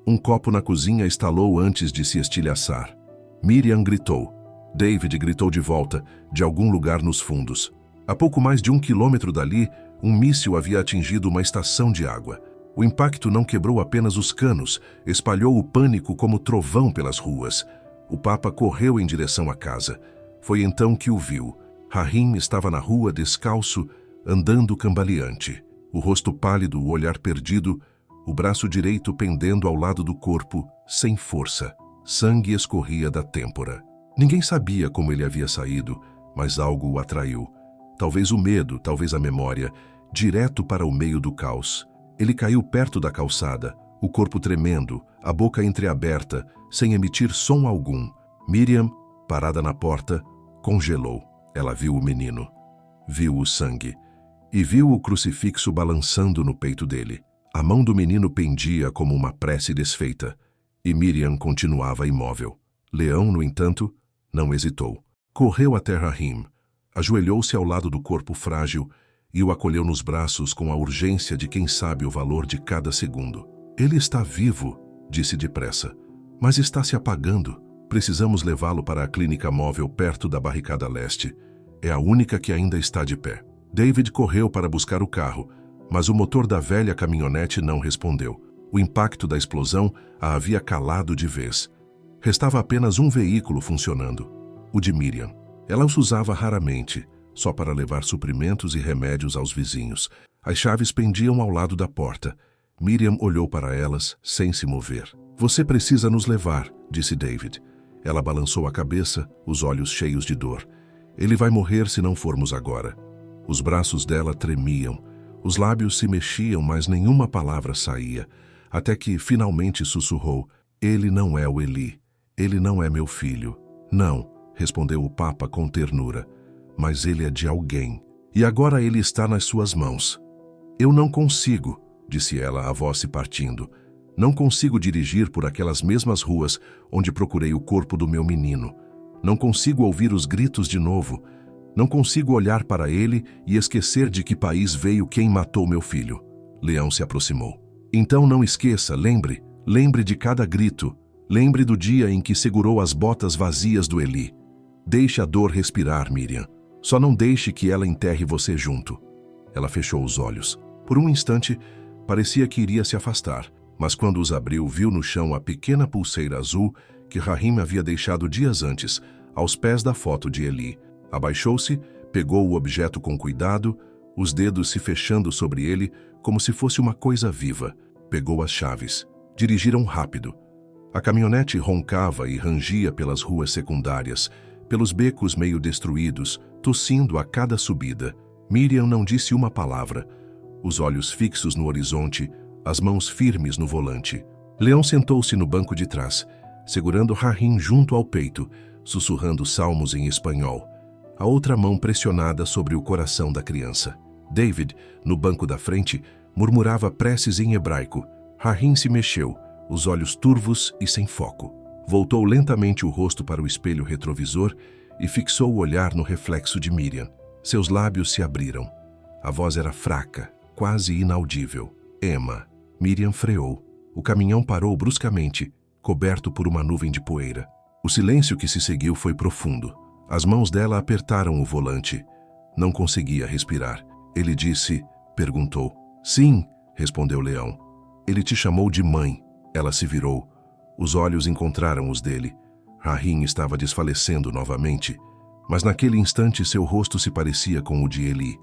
Um copo na cozinha estalou antes de se estilhaçar. Miriam gritou. David gritou de volta, de algum lugar nos fundos. A pouco mais de 1 quilômetro dali, um míssil havia atingido uma estação de água. O impacto não quebrou apenas os canos, espalhou o pânico como trovão pelas ruas. O Papa correu em direção à casa. Foi então que o viu. Rahim estava na rua descalço, andando cambaleante. O rosto pálido, o olhar perdido, o braço direito pendendo ao lado do corpo, sem força. Sangue escorria da têmpora. Ninguém sabia como ele havia saído, mas algo o atraiu. Talvez o medo, talvez a memória, direto para o meio do caos. Ele caiu perto da calçada, o corpo tremendo, a boca entreaberta, sem emitir som algum. Miriam, parada na porta, congelou. Ela viu o menino. Viu o sangue. E viu o crucifixo balançando no peito dele. A mão do menino pendia como uma prece desfeita. E Miriam continuava imóvel. Leão, no entanto, não hesitou. Correu até Rahim, ajoelhou-se ao lado do corpo frágil e o acolheu nos braços com a urgência de quem sabe o valor de cada segundo. Ele está vivo, disse depressa, mas está se apagando. Precisamos levá-lo para a clínica móvel perto da barricada leste. É a única que ainda está de pé. David correu para buscar o carro, mas o motor da velha caminhonete não respondeu. O impacto da explosão a havia calado de vez. Restava apenas um veículo funcionando, o de Miriam. Ela os usava raramente, só para levar suprimentos e remédios aos vizinhos. As chaves pendiam ao lado da porta. Miriam olhou para elas, sem se mover. Você precisa nos levar, disse David. Ela balançou a cabeça, os olhos cheios de dor. Ele vai morrer se não formos agora. Os braços dela tremiam. Os lábios se mexiam, mas nenhuma palavra saía. Até que, finalmente, sussurrou. Ele não é o Eli. Ele não é meu filho. Não, respondeu o Papa com ternura. Mas ele é de alguém. E agora ele está nas suas mãos. Eu não consigo, disse ela, a voz se partindo. Não consigo dirigir por aquelas mesmas ruas onde procurei o corpo do meu menino. Não consigo ouvir os gritos de novo. Não consigo olhar para ele e esquecer de que país veio quem matou meu filho. Leão se aproximou. Então não esqueça, lembre de cada grito. Lembre do dia em que segurou as botas vazias do Eli. Deixe a dor respirar, Miriam. Só não deixe que ela enterre você junto. Ela fechou os olhos. Por um instante, parecia que iria se afastar, mas quando os abriu, viu no chão a pequena pulseira azul que Rahim havia deixado dias antes, aos pés da foto de Eli. Abaixou-se, pegou o objeto com cuidado, os dedos se fechando sobre ele como se fosse uma coisa viva. Pegou as chaves. Dirigiram rápido. A caminhonete roncava e rangia pelas ruas secundárias, pelos becos meio destruídos, tossindo a cada subida. Miriam não disse uma palavra, os olhos fixos no horizonte, as mãos firmes no volante. Leão sentou-se no banco de trás, segurando Rahim junto ao peito, sussurrando salmos em espanhol, a outra mão pressionada sobre o coração da criança. David, no banco da frente, murmurava preces em hebraico. Rahim se mexeu, os olhos turvos e sem foco. Voltou lentamente o rosto para o espelho retrovisor e fixou o olhar no reflexo de Miriam. Seus lábios se abriram. A voz era fraca, quase inaudível. Emma. Miriam freou. O caminhão parou bruscamente, coberto por uma nuvem de poeira. O silêncio que se seguiu foi profundo. As mãos dela apertaram o volante. Não conseguia respirar. Ele disse, perguntou. Sim, respondeu Leão. Ele te chamou de mãe. Ela se virou. Os olhos encontraram os dele. Rahim estava desfalecendo novamente, mas naquele instante seu rosto se parecia com o de Eli,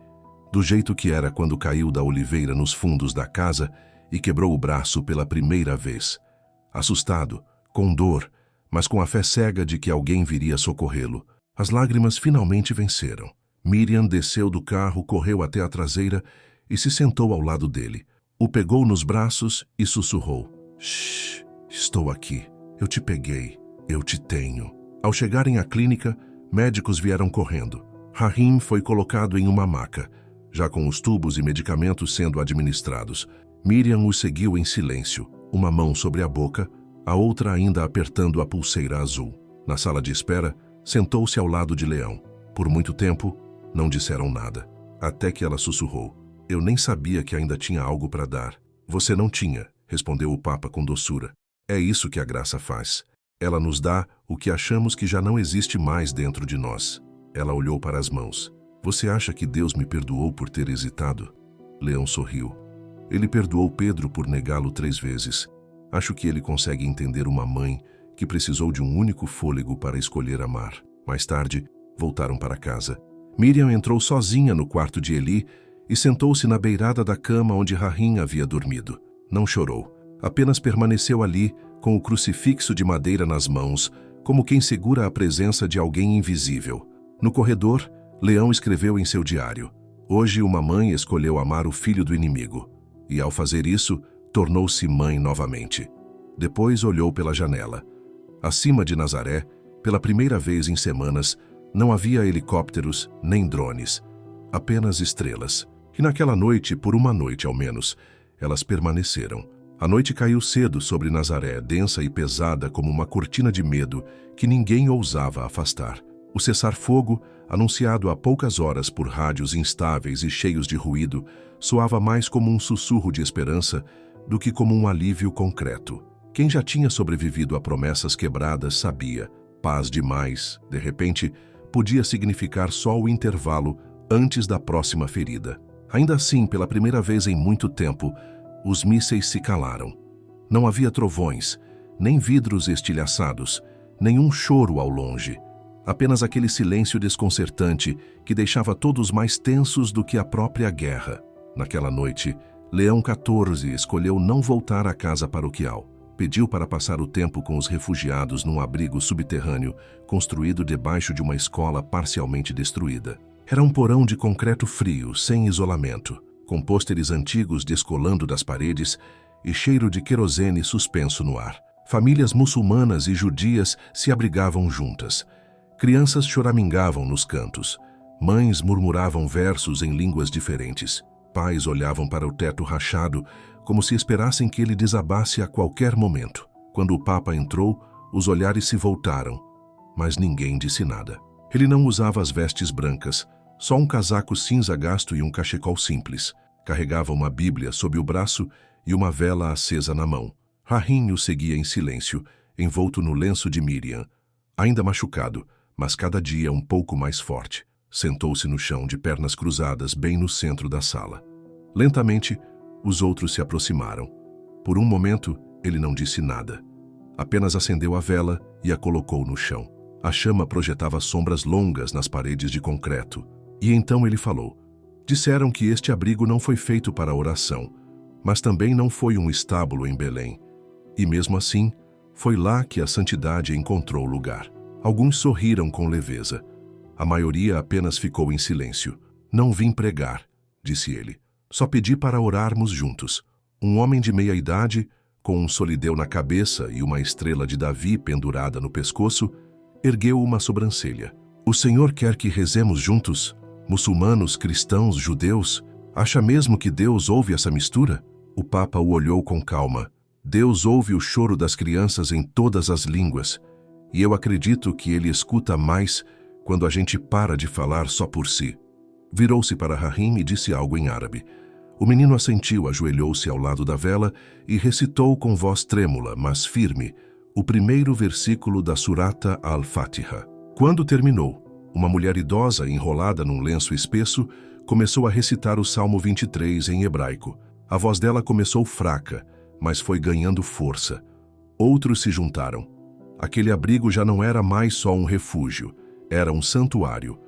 do jeito que era quando caiu da oliveira nos fundos da casa e quebrou o braço pela primeira vez. Assustado, com dor, mas com a fé cega de que alguém viria socorrê-lo. As lágrimas finalmente venceram. Miriam desceu do carro, correu até a traseira e se sentou ao lado dele. O pegou nos braços e sussurrou. Shhh, estou aqui. Eu te peguei. Eu te tenho. Ao chegarem à clínica, médicos vieram correndo. Rahim foi colocado em uma maca, já com os tubos e medicamentos sendo administrados. Miriam o seguiu em silêncio, uma mão sobre a boca, a outra ainda apertando a pulseira azul. Na sala de espera, sentou-se ao lado de Leão. Por muito tempo, não disseram nada, até que ela sussurrou. Eu nem sabia que ainda tinha algo para dar. Você não tinha, respondeu o Papa com doçura. É isso que a graça faz. Ela nos dá o que achamos que já não existe mais dentro de nós. Ela olhou para as mãos. Você acha que Deus me perdoou por ter hesitado? Leão sorriu. Ele perdoou Pedro por negá-lo 3 vezes. Acho que ele consegue entender uma mãe que precisou de um único fôlego para escolher amar. Mais tarde, voltaram para casa. Miriam entrou sozinha no quarto de Eli e sentou-se na beirada da cama onde Rahim havia dormido. Não chorou. Apenas permaneceu ali, com o crucifixo de madeira nas mãos, como quem segura a presença de alguém invisível. No corredor, Leão escreveu em seu diário. Hoje uma mãe escolheu amar o filho do inimigo. E ao fazer isso, tornou-se mãe novamente. Depois olhou pela janela. Acima de Nazaré, pela primeira vez em semanas, não havia helicópteros nem drones. Apenas estrelas. E naquela noite, por uma noite ao menos, elas permaneceram. A noite caiu cedo sobre Nazaré, densa e pesada como uma cortina de medo que ninguém ousava afastar. O cessar-fogo, anunciado há poucas horas por rádios instáveis e cheios de ruído, soava mais como um sussurro de esperança do que como um alívio concreto. Quem já tinha sobrevivido a promessas quebradas sabia. Paz demais, de repente, podia significar só o intervalo antes da próxima ferida. Ainda assim, pela primeira vez em muito tempo, os mísseis se calaram. Não havia trovões, nem vidros estilhaçados, nenhum choro ao longe. Apenas aquele silêncio desconcertante que deixava todos mais tensos do que a própria guerra. Naquela noite, Leão XIV escolheu não voltar à casa paroquial. Pediu para passar o tempo com os refugiados num abrigo subterrâneo, construído debaixo de uma escola parcialmente destruída. Era um porão de concreto frio, sem isolamento, com pôsteres antigos descolando das paredes e cheiro de querosene suspenso no ar. Famílias muçulmanas e judias se abrigavam juntas. Crianças choramingavam nos cantos. Mães murmuravam versos em línguas diferentes. Pais olhavam para o teto rachado, como se esperassem que ele desabasse a qualquer momento. Quando o Papa entrou, os olhares se voltaram, mas ninguém disse nada. Ele não usava as vestes brancas, só um casaco cinza gasto e um cachecol simples. Carregava uma Bíblia sob o braço e uma vela acesa na mão. Rahim o seguia em silêncio, envolto no lenço de Miriam. Ainda machucado, mas cada dia um pouco mais forte. Sentou-se no chão de pernas cruzadas bem no centro da sala. Lentamente, os outros se aproximaram. Por um momento, ele não disse nada. Apenas acendeu a vela e a colocou no chão. A chama projetava sombras longas nas paredes de concreto. E então ele falou. Disseram que este abrigo não foi feito para oração, mas também não foi um estábulo em Belém. E mesmo assim, Foi lá que a santidade encontrou lugar. Alguns sorriram com leveza. A maioria apenas ficou em silêncio. Não vim pregar, disse ele. Só pedi para orarmos juntos. Um homem de meia idade, com um solideu na cabeça e uma estrela de Davi pendurada no pescoço, ergueu uma sobrancelha. O Senhor quer que rezemos juntos? Muçulmanos, cristãos, judeus? Acha mesmo que Deus ouve essa mistura? O Papa o olhou com calma. Deus ouve o choro das crianças em todas as línguas. E eu acredito que ele escuta mais quando a gente para de falar só por si. Virou-se para Rahim e disse algo em árabe. O menino assentiu, ajoelhou-se ao lado da vela e recitou com voz trêmula, mas firme, o primeiro versículo da Surata Al-Fatiha. Quando terminou, uma mulher idosa, enrolada num lenço espesso, começou a recitar o Salmo 23 em hebraico. A voz dela começou fraca, mas foi ganhando força. Outros se juntaram. Aquele abrigo já não era mais só um refúgio, era um santuário.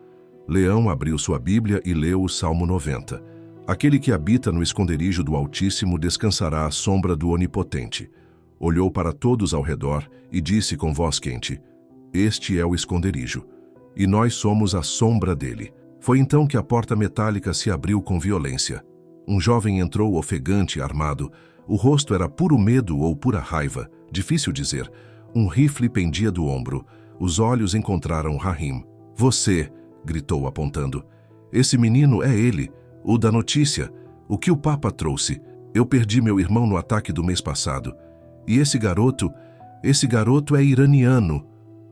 Leão abriu sua Bíblia e leu o Salmo 90. Aquele que habita no esconderijo do Altíssimo descansará à sombra do Onipotente. Olhou para todos ao redor e disse com voz quente: Este é o esconderijo, e nós somos a sombra dele. Foi então que a porta metálica se abriu com violência. Um jovem entrou ofegante, armado. O rosto era puro medo ou pura raiva, difícil dizer. Um rifle pendia do ombro. Os olhos encontraram Rahim. Você, gritou apontando. Esse menino é ele, o da notícia, o que o Papa trouxe. Eu perdi meu irmão no ataque do mês passado. E esse garoto é iraniano.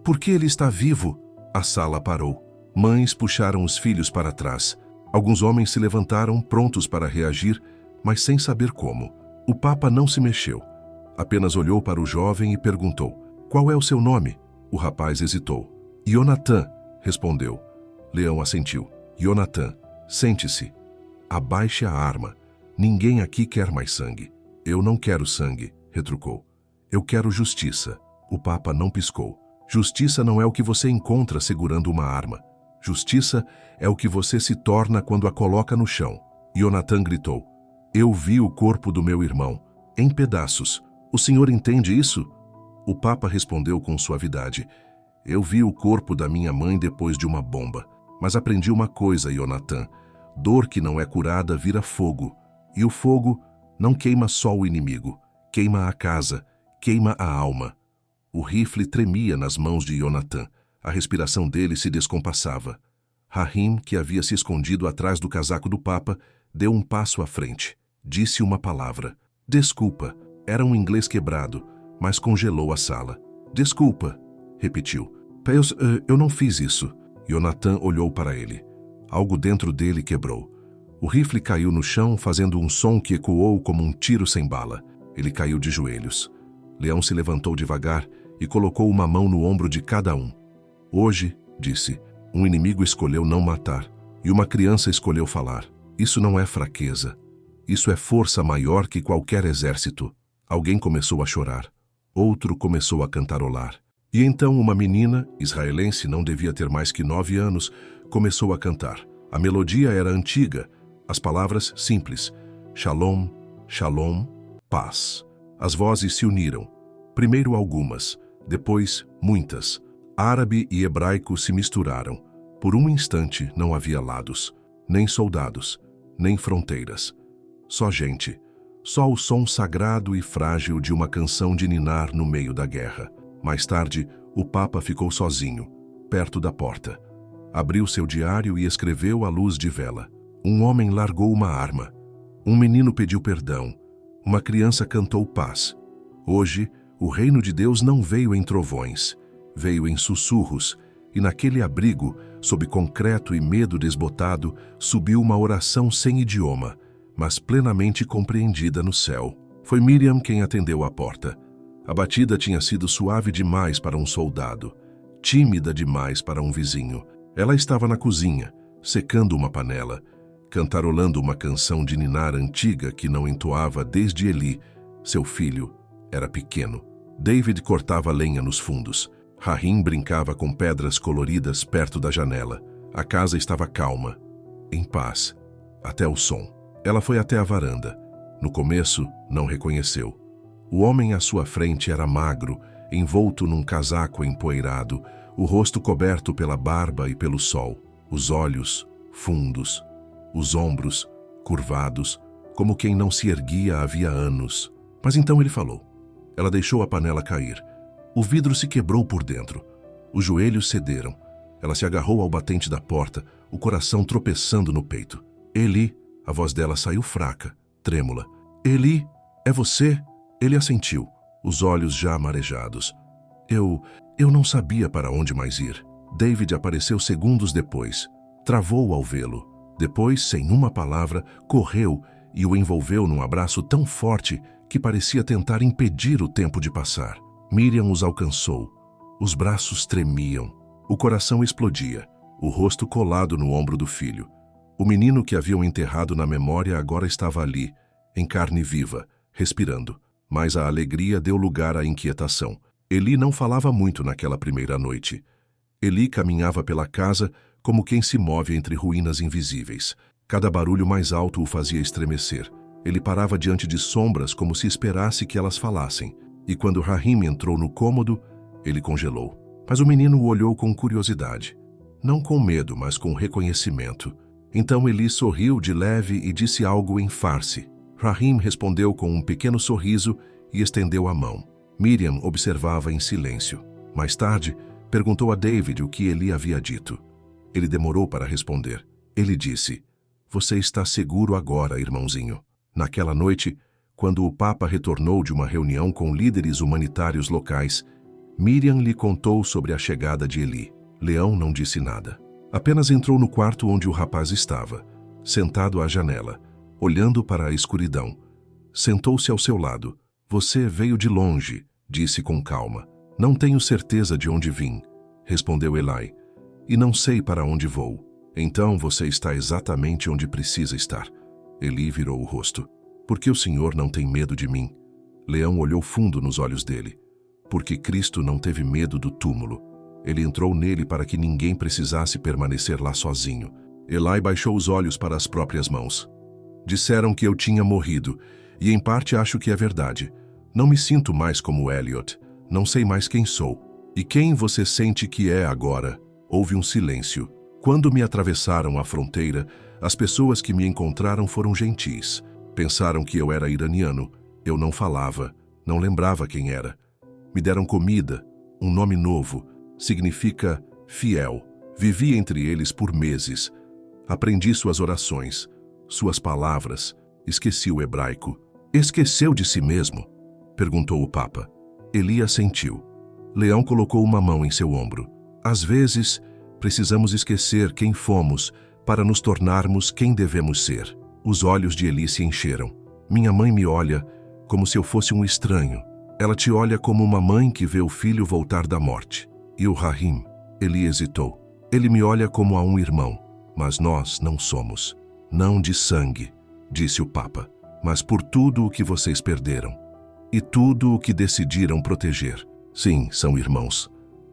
Por que ele está vivo? A sala parou. Mães puxaram os filhos para trás. Alguns homens se levantaram, prontos para reagir, mas sem saber como. O Papa não se mexeu. Apenas olhou para o jovem e perguntou: Qual é o seu nome? O rapaz hesitou. Yonatan, respondeu. Leão assentiu. Yonatan, sente-se. Abaixe a arma. Ninguém aqui quer mais sangue. Eu não quero sangue, retrucou. Eu quero justiça. O Papa não piscou. Justiça não é o que você encontra segurando uma arma. Justiça é o que você se torna quando a coloca no chão. Yonatan gritou. Eu vi o corpo do meu irmão, em pedaços. O senhor entende isso? O Papa respondeu com suavidade. Eu vi o corpo da minha mãe depois de uma bomba. Mas aprendi uma coisa, Yonatan. Dor que não é curada vira fogo. E o fogo não queima só o inimigo. Queima a casa, queima a alma. O rifle tremia nas mãos de Yonatan. A respiração dele se descompassava. Rahim, que havia se escondido atrás do casaco do Papa, deu um passo à frente. Disse uma palavra. Desculpa. Era um inglês quebrado, mas congelou a sala. Desculpa, repetiu. Eu não fiz isso. Yonatan olhou para ele. Algo dentro dele quebrou. O rifle caiu no chão, fazendo um som que ecoou como um tiro sem bala. Ele caiu de joelhos. Leão se levantou devagar e colocou uma mão no ombro de cada um. Hoje, disse, um inimigo escolheu não matar, e uma criança escolheu falar. Isso não é fraqueza. Isso é força maior que qualquer exército. Alguém começou a chorar. Outro começou a cantarolar. E então uma menina, israelense, não devia ter mais que 9 anos, começou a cantar. A melodia era antiga, as palavras simples. Shalom, shalom, paz. As vozes se uniram. Primeiro algumas, depois muitas. Árabe e hebraico se misturaram. Por um instante não havia lados, nem soldados, nem fronteiras. Só gente. Só o som sagrado e frágil de uma canção de ninar no meio da guerra. Mais tarde, o Papa ficou sozinho, perto da porta. Abriu seu diário e escreveu à luz de vela. Um homem largou uma arma. Um menino pediu perdão. Uma criança cantou paz. Hoje, o reino de Deus não veio em trovões, veio em sussurros, e naquele abrigo, sob concreto e medo desbotado, subiu uma oração sem idioma, mas plenamente compreendida no céu. Foi Miriam quem atendeu à porta. A batida tinha sido suave demais para um soldado, tímida demais para um vizinho. Ela estava na cozinha, secando uma panela, cantarolando uma canção de ninar antiga que não entoava desde Eli. Seu filho era pequeno. David cortava lenha nos fundos. Rahim brincava com pedras coloridas perto da janela. A casa estava calma, em paz, até o som. Ela foi até a varanda. No começo, não reconheceu. O homem à sua frente era magro, envolto num casaco empoeirado, o rosto coberto pela barba e pelo sol, os olhos fundos, os ombros curvados, como quem não se erguia havia anos. Mas então ele falou. Ela deixou a panela cair. O vidro se quebrou por dentro. Os joelhos cederam. Ela se agarrou ao batente da porta, o coração tropeçando no peito. Eli, a voz dela saiu fraca, trêmula. Eli, é você? Ele assentiu, os olhos já marejados. Eu não sabia para onde mais ir. David apareceu segundos depois. Travou ao vê-lo. Depois, sem uma palavra, correu e o envolveu num abraço tão forte que parecia tentar impedir o tempo de passar. Miriam os alcançou. Os braços tremiam. O coração explodia. O rosto colado no ombro do filho. O menino que haviam enterrado na memória agora estava ali, em carne viva, respirando. Mas a alegria deu lugar à inquietação. Eli não falava muito naquela primeira noite. Eli caminhava pela casa como quem se move entre ruínas invisíveis. Cada barulho mais alto o fazia estremecer. Ele parava diante de sombras como se esperasse que elas falassem. E quando Rahim entrou no cômodo, ele congelou. Mas o menino o olhou com curiosidade. Não com medo, mas com reconhecimento. Então Eli sorriu de leve e disse algo em farsi. Rahim respondeu com um pequeno sorriso e estendeu a mão. Miriam observava em silêncio. Mais tarde, perguntou a David o que Eli havia dito. Ele demorou para responder. Ele disse, "Você está seguro agora, irmãozinho." Naquela noite, quando o Papa retornou de uma reunião com líderes humanitários locais, Miriam lhe contou sobre a chegada de Eli. Leão não disse nada. Apenas entrou no quarto onde o rapaz estava, sentado à janela, olhando para a escuridão. Sentou-se ao seu lado. "Você veio de longe", disse com calma. "Não tenho certeza de onde vim", respondeu Eli. "E não sei para onde vou." "Então você está exatamente onde precisa estar." Eli virou o rosto. "Por que o senhor não tem medo de mim?" Leão olhou fundo nos olhos dele. "Porque Cristo não teve medo do túmulo. Ele entrou nele para que ninguém precisasse permanecer lá sozinho." Eli baixou os olhos para as próprias mãos. "Disseram que eu tinha morrido, e em parte acho que é verdade. Não me sinto mais como Elliot. Não sei mais quem sou. E quem você sente que é agora?" Houve um silêncio. Quando me atravessaram a fronteira, as pessoas que me encontraram foram gentis. Pensaram que eu era iraniano. Eu não falava, não lembrava quem era. Me deram comida, um nome novo. Significa fiel. Vivi entre eles por meses. Aprendi suas orações, suas palavras. Esqueci o hebraico. "Esqueceu de si mesmo?" perguntou o Papa. Eli assentiu. Leão colocou uma mão em seu ombro. "Às vezes, precisamos esquecer quem fomos para nos tornarmos quem devemos ser." Os olhos de Eli se encheram. "Minha mãe me olha como se eu fosse um estranho. Ela te olha como uma mãe que vê o filho voltar da morte." "E o Rahim?" Eli hesitou. "Ele me olha como a um irmão, mas nós não somos. Não de sangue", disse o Papa, "mas por tudo o que vocês perderam. E tudo o que decidiram proteger. Sim, são irmãos."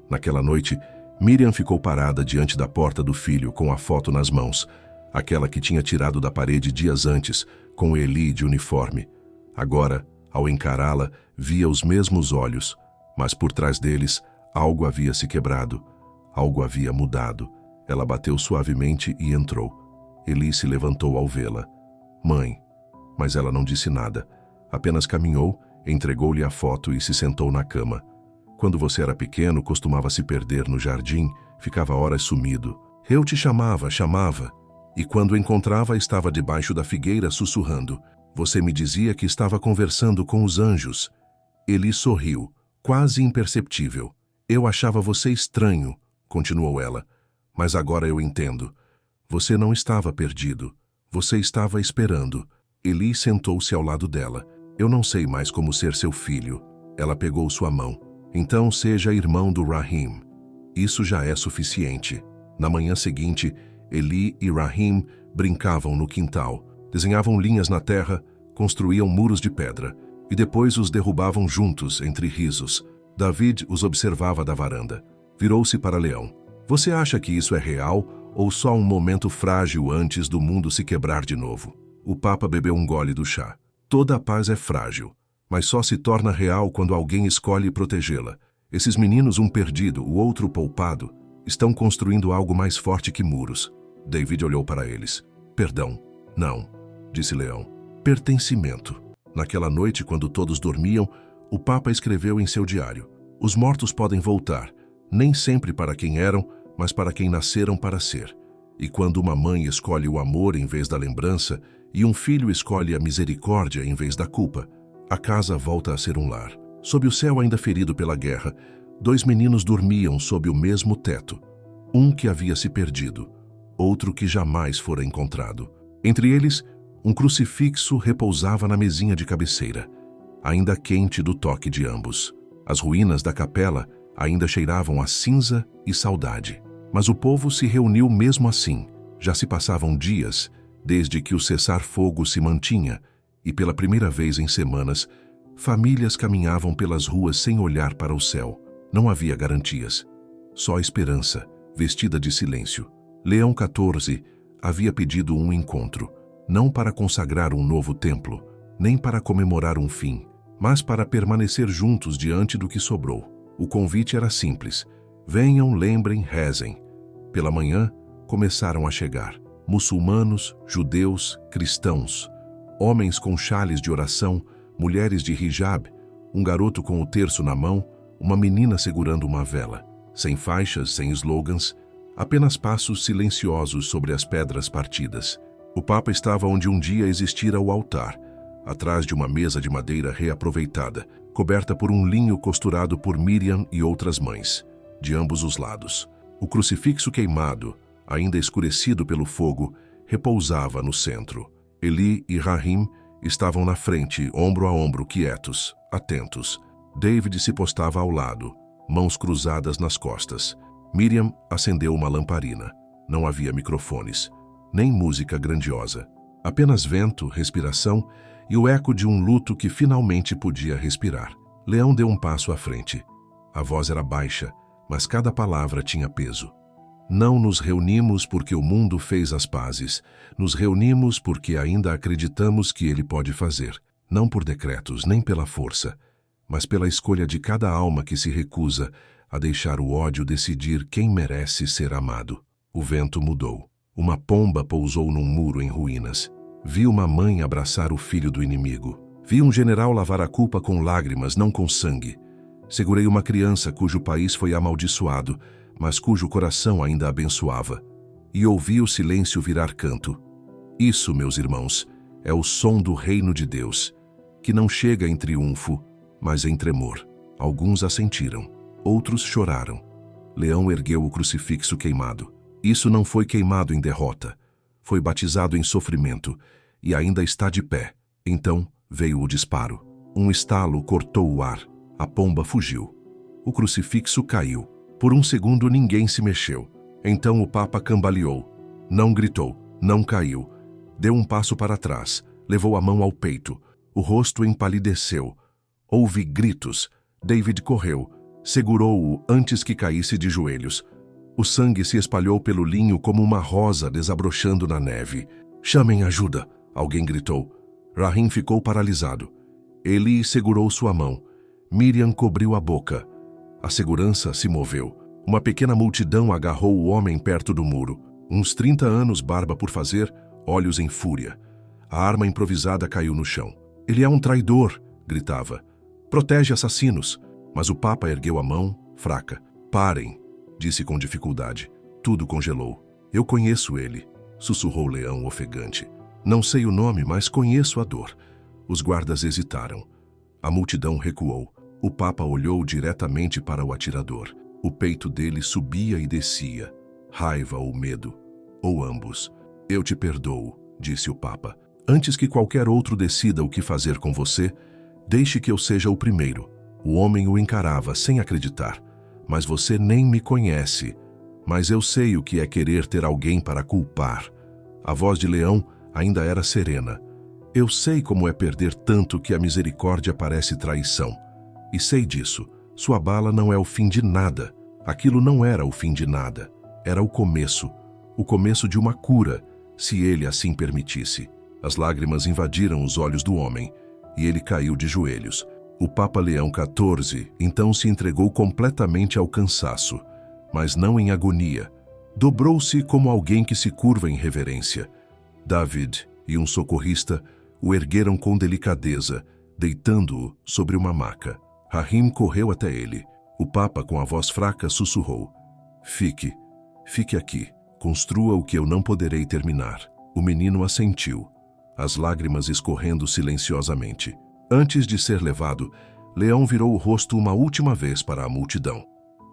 Naquela noite, Miriam ficou parada diante da porta do filho com a foto nas mãos, aquela que tinha tirado da parede dias antes, com Eli de uniforme. Agora, ao encará-la, via os mesmos olhos, mas por trás deles, algo havia se quebrado, algo havia mudado. Ela bateu suavemente e entrou. Eli se levantou ao vê-la. "Mãe." Mas ela não disse nada. Apenas caminhou, entregou-lhe a foto e se sentou na cama. "Quando você era pequeno, costumava se perder no jardim, ficava horas sumido. Eu te chamava, e quando encontrava estava debaixo da figueira sussurrando. Você me dizia que estava conversando com os anjos." Eli sorriu, quase imperceptível. "Eu achava você estranho", continuou ela, "mas agora eu entendo. Você não estava perdido. Você estava esperando." Eli sentou-se ao lado dela. "Eu não sei mais como ser seu filho." Ela pegou sua mão. "Então seja irmão do Rahim. Isso já é suficiente." Na manhã seguinte, Eli e Rahim brincavam no quintal. Desenhavam linhas na terra, construíam muros de pedra e depois os derrubavam juntos entre risos. David os observava da varanda. Virou-se para Leão. "Você acha que isso é real ou só um momento frágil antes do mundo se quebrar de novo?" O Papa bebeu um gole do chá. "Toda a paz é frágil, mas só se torna real quando alguém escolhe protegê-la. Esses meninos, um perdido, o outro poupado, estão construindo algo mais forte que muros. David olhou para eles. Perdão. Não, disse Leão. Pertencimento. Naquela noite, quando todos dormiam, o Papa escreveu em seu diário: os mortos podem voltar, nem sempre para quem eram, mas para quem nasceram para ser. E quando uma mãe escolhe o amor em vez da lembrança, e um filho escolhe a misericórdia em vez da culpa, a casa volta a ser um lar. Sob o céu ainda ferido pela guerra, 2 meninos dormiam sob o mesmo teto. Um que havia se perdido, outro que jamais fora encontrado. Entre eles, um crucifixo repousava na mesinha de cabeceira, ainda quente do toque de ambos. As ruínas da capela ainda cheiravam a cinza e saudade. Mas o povo se reuniu mesmo assim. Já se passavam dias desde que o cessar-fogo se mantinha e, pela primeira vez em semanas, famílias caminhavam pelas ruas sem olhar para o céu. Não havia garantias, só esperança, vestida de silêncio. Leão XIV havia pedido um encontro, não para consagrar um novo templo, nem para comemorar um fim, mas para permanecer juntos diante do que sobrou. O convite era simples: venham, lembrem, rezem. Pela manhã, começaram a chegar muçulmanos, judeus, cristãos, homens com chales de oração, mulheres de hijab, um garoto com o terço na mão, uma menina segurando uma vela. Sem faixas, sem slogans, apenas passos silenciosos sobre as pedras partidas. O Papa estava onde um dia existira o altar, atrás de uma mesa de madeira reaproveitada, coberta por um linho costurado por Miriam e outras mães, de ambos os lados. O crucifixo queimado, ainda escurecido pelo fogo, repousava no centro. Eli e Rahim estavam na frente, ombro a ombro, quietos, atentos. David se postava ao lado, mãos cruzadas nas costas. Miriam acendeu uma lamparina. Não havia microfones, nem música grandiosa. Apenas vento, respiração e o eco de um luto que finalmente podia respirar. Leão deu um passo à frente. A voz era baixa, mas cada palavra tinha peso. Não nos reunimos porque o mundo fez as pazes. Nos reunimos porque ainda acreditamos que ele pode fazer. Não por decretos, nem pela força, mas pela escolha de cada alma que se recusa a deixar o ódio decidir quem merece ser amado. O vento mudou. Uma pomba pousou num muro em ruínas. Vi uma mãe abraçar o filho do inimigo. Vi um general lavar a culpa com lágrimas, não com sangue. Segurei uma criança cujo país foi amaldiçoado, mas cujo coração ainda abençoava. E ouvi o silêncio virar canto. Isso, meus irmãos, é o som do reino de Deus, que não chega em triunfo, mas em tremor. Alguns assentiram, outros choraram. Leão ergueu o crucifixo queimado. Isso não foi queimado em derrota. Foi batizado em sofrimento e ainda está de pé. Então veio o disparo. Um estalo cortou o ar. A pomba fugiu. O crucifixo caiu. Por um segundo ninguém se mexeu. Então o Papa cambaleou. Não gritou, não caiu. Deu um passo para trás, levou a mão ao peito. O rosto empalideceu. Houve gritos. David correu, segurou-o antes que caísse de joelhos. O sangue se espalhou pelo linho como uma rosa desabrochando na neve. Chamem ajuda, alguém gritou. Rahim ficou paralisado. Eli segurou sua mão. Miriam cobriu a boca. A segurança se moveu. Uma pequena multidão agarrou o homem perto do muro. Uns 30 anos, barba por fazer, olhos em fúria. A arma improvisada caiu no chão. Ele é um traidor, gritava. Protege assassinos. Mas o Papa ergueu a mão, fraca. Parem, disse com dificuldade. Tudo congelou. Eu conheço ele, sussurrou Leão ofegante. Não sei o nome, mas conheço a dor. Os guardas hesitaram. A multidão recuou. O Papa olhou diretamente para o atirador. O peito dele subia e descia. Raiva ou medo, ou ambos. Eu te perdoo, disse o Papa. Antes que qualquer outro decida o que fazer com você, deixe que eu seja o primeiro. O homem o encarava sem acreditar. Mas você nem me conhece. Mas eu sei o que é querer ter alguém para culpar. A voz de Leão ainda era serena. Eu sei como é perder tanto que a misericórdia parece traição. E sei disso. Sua bala não é o fim de nada. Aquilo não era o fim de nada. Era o começo de uma cura, se ele assim permitisse. As lágrimas invadiram os olhos do homem, e ele caiu de joelhos. O Papa Leão XIV então se entregou completamente ao cansaço, mas não em agonia. Dobrou-se como alguém que se curva em reverência. David e um socorrista o ergueram com delicadeza, deitando-o sobre uma maca. Rahim correu até ele. O Papa, com a voz fraca, sussurrou: Fique aqui. Construa o que eu não poderei terminar. O menino assentiu, as lágrimas escorrendo silenciosamente. Antes de ser levado, Leão virou o rosto uma última vez para a multidão.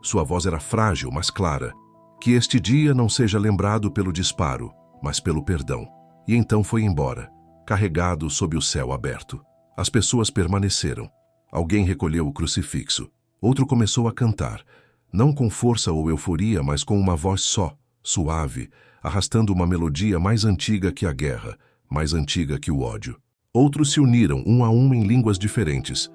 Sua voz era frágil, mas clara. Que este dia não seja lembrado pelo disparo, mas pelo perdão. E então foi embora, carregado sob o céu aberto. As pessoas permaneceram. Alguém recolheu o crucifixo. Outro começou a cantar, não com força ou euforia, mas com uma voz só, suave, arrastando uma melodia mais antiga que a guerra, mais antiga que o ódio. Outros se uniram um a um em línguas diferentes,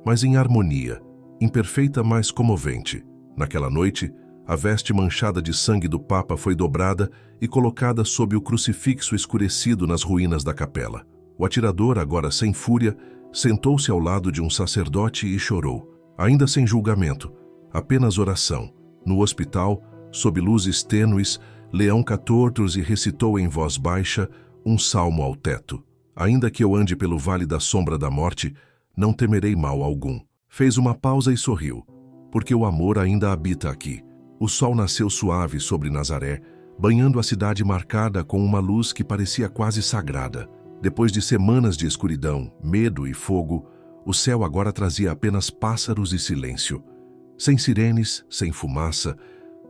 mas em harmonia, imperfeita, mas comovente. Naquela noite, a veste manchada de sangue do Papa foi dobrada e colocada sob o crucifixo escurecido nas ruínas da capela. O atirador, agora sem fúria, sentou-se ao lado de um sacerdote e chorou, ainda sem julgamento, apenas oração. No hospital, sob luzes tênues, Leão XIV recitou em voz baixa um salmo ao teto. Ainda que eu ande pelo vale da sombra da morte, não temerei mal algum. Fez uma pausa e sorriu, porque o amor ainda habita aqui. O sol nasceu suave sobre Nazaré, banhando a cidade marcada com uma luz que parecia quase sagrada. Depois de semanas de escuridão, medo e fogo, o céu agora trazia apenas pássaros e silêncio. Sem sirenes, sem fumaça,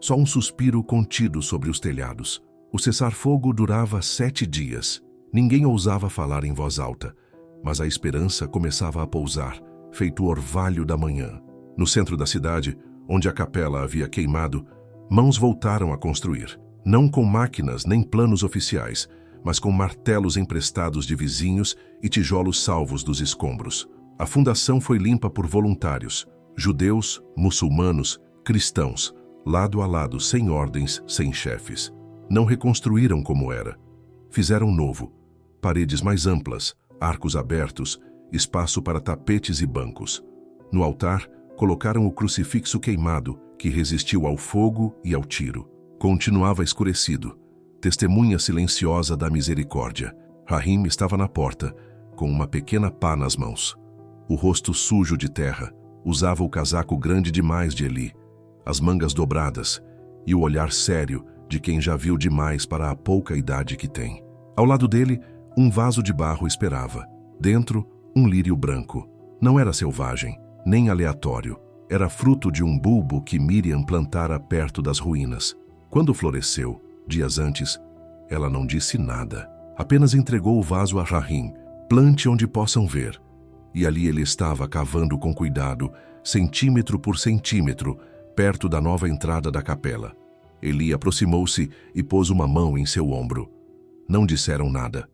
só um suspiro contido sobre os telhados. O cessar-fogo durava 7 dias. Ninguém ousava falar em voz alta, mas a esperança começava a pousar, feito o orvalho da manhã. No centro da cidade, onde a capela havia queimado, mãos voltaram a construir, não com máquinas nem planos oficiais, mas com martelos emprestados de vizinhos e tijolos salvos dos escombros. A fundação foi limpa por voluntários, judeus, muçulmanos, cristãos, lado a lado, sem ordens, sem chefes. Não reconstruíram como era. Fizeram novo. Paredes mais amplas, arcos abertos, espaço para tapetes e bancos. No altar, colocaram o crucifixo queimado, que resistiu ao fogo e ao tiro. Continuava escurecido, testemunha silenciosa da misericórdia. Rahim estava na porta, com uma pequena pá nas mãos. O rosto sujo de terra, usava o casaco grande demais de Eli, as mangas dobradas e o olhar sério de quem já viu demais para a pouca idade que tem. Ao lado dele, um vaso de barro esperava. Dentro, um lírio branco. Não era selvagem, nem aleatório. Era fruto de um bulbo que Miriam plantara perto das ruínas. Quando floresceu, dias antes, ela não disse nada. Apenas entregou o vaso a Rahim. Plante onde possam ver. E ali ele estava cavando com cuidado, centímetro por centímetro, perto da nova entrada da capela. Eli aproximou-se e pôs uma mão em seu ombro. Não disseram nada.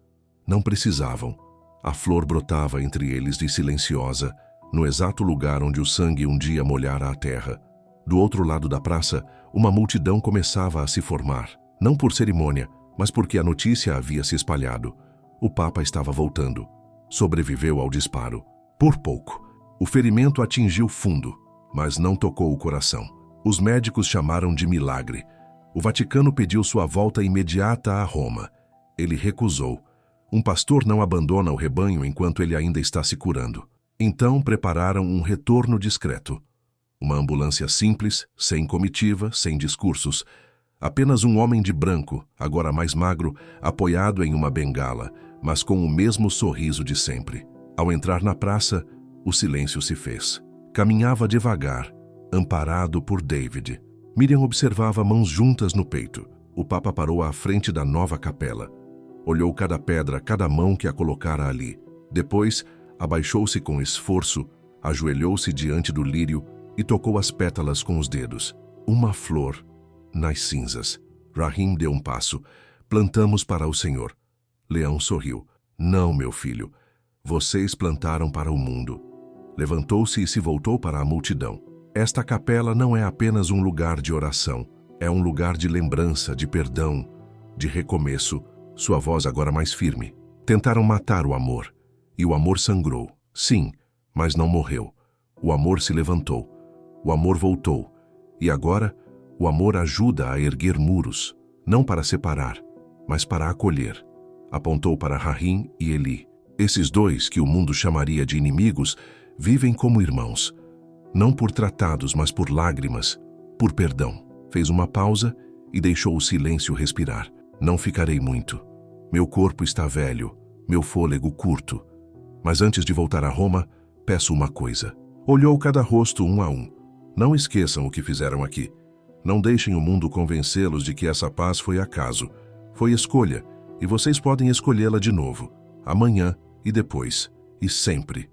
Não precisavam. A flor brotava entre eles de silenciosa, no exato lugar onde o sangue um dia molhara a terra. Do outro lado da praça, uma multidão começava a se formar. Não por cerimônia, mas porque a notícia havia se espalhado. O Papa estava voltando. Sobreviveu ao disparo. Por pouco. O ferimento atingiu fundo, mas não tocou o coração. Os médicos chamaram de milagre. O Vaticano pediu sua volta imediata a Roma. Ele recusou. Um pastor não abandona o rebanho enquanto ele ainda está se curando. Então prepararam um retorno discreto. Uma ambulância simples, sem comitiva, sem discursos. Apenas um homem de branco, agora mais magro, apoiado em uma bengala, mas com o mesmo sorriso de sempre. Ao entrar na praça, o silêncio se fez. Caminhava devagar, amparado por David. Miriam observava mãos juntas no peito. O Papa parou à frente da nova capela. Olhou cada pedra, cada mão que a colocara ali. Depois, abaixou-se com esforço, ajoelhou-se diante do lírio e tocou as pétalas com os dedos. Uma flor nas cinzas. Rahim deu um passo. Plantamos para o Senhor. Leão sorriu. Não, meu filho. Vocês plantaram para o mundo. Levantou-se e se voltou para a multidão. Esta capela não é apenas um lugar de oração. É um lugar de lembrança, de perdão, de recomeço. Sua voz agora mais firme. Tentaram matar o amor. E o amor sangrou. Sim, mas não morreu. O amor se levantou. O amor voltou. E agora, o amor ajuda a erguer muros, não para separar, mas para acolher. Apontou para Rahim e Eli. Esses dois, que o mundo chamaria de inimigos, vivem como irmãos. Não por tratados, mas por lágrimas, por perdão. Fez uma pausa e deixou o silêncio respirar. Não ficarei muito. Meu corpo está velho, meu fôlego curto. Mas antes de voltar a Roma, peço uma coisa. Olhou cada rosto um a um. Não esqueçam o que fizeram aqui. Não deixem o mundo convencê-los de que essa paz foi acaso. Foi escolha, e vocês podem escolhê-la de novo. Amanhã e depois, e sempre.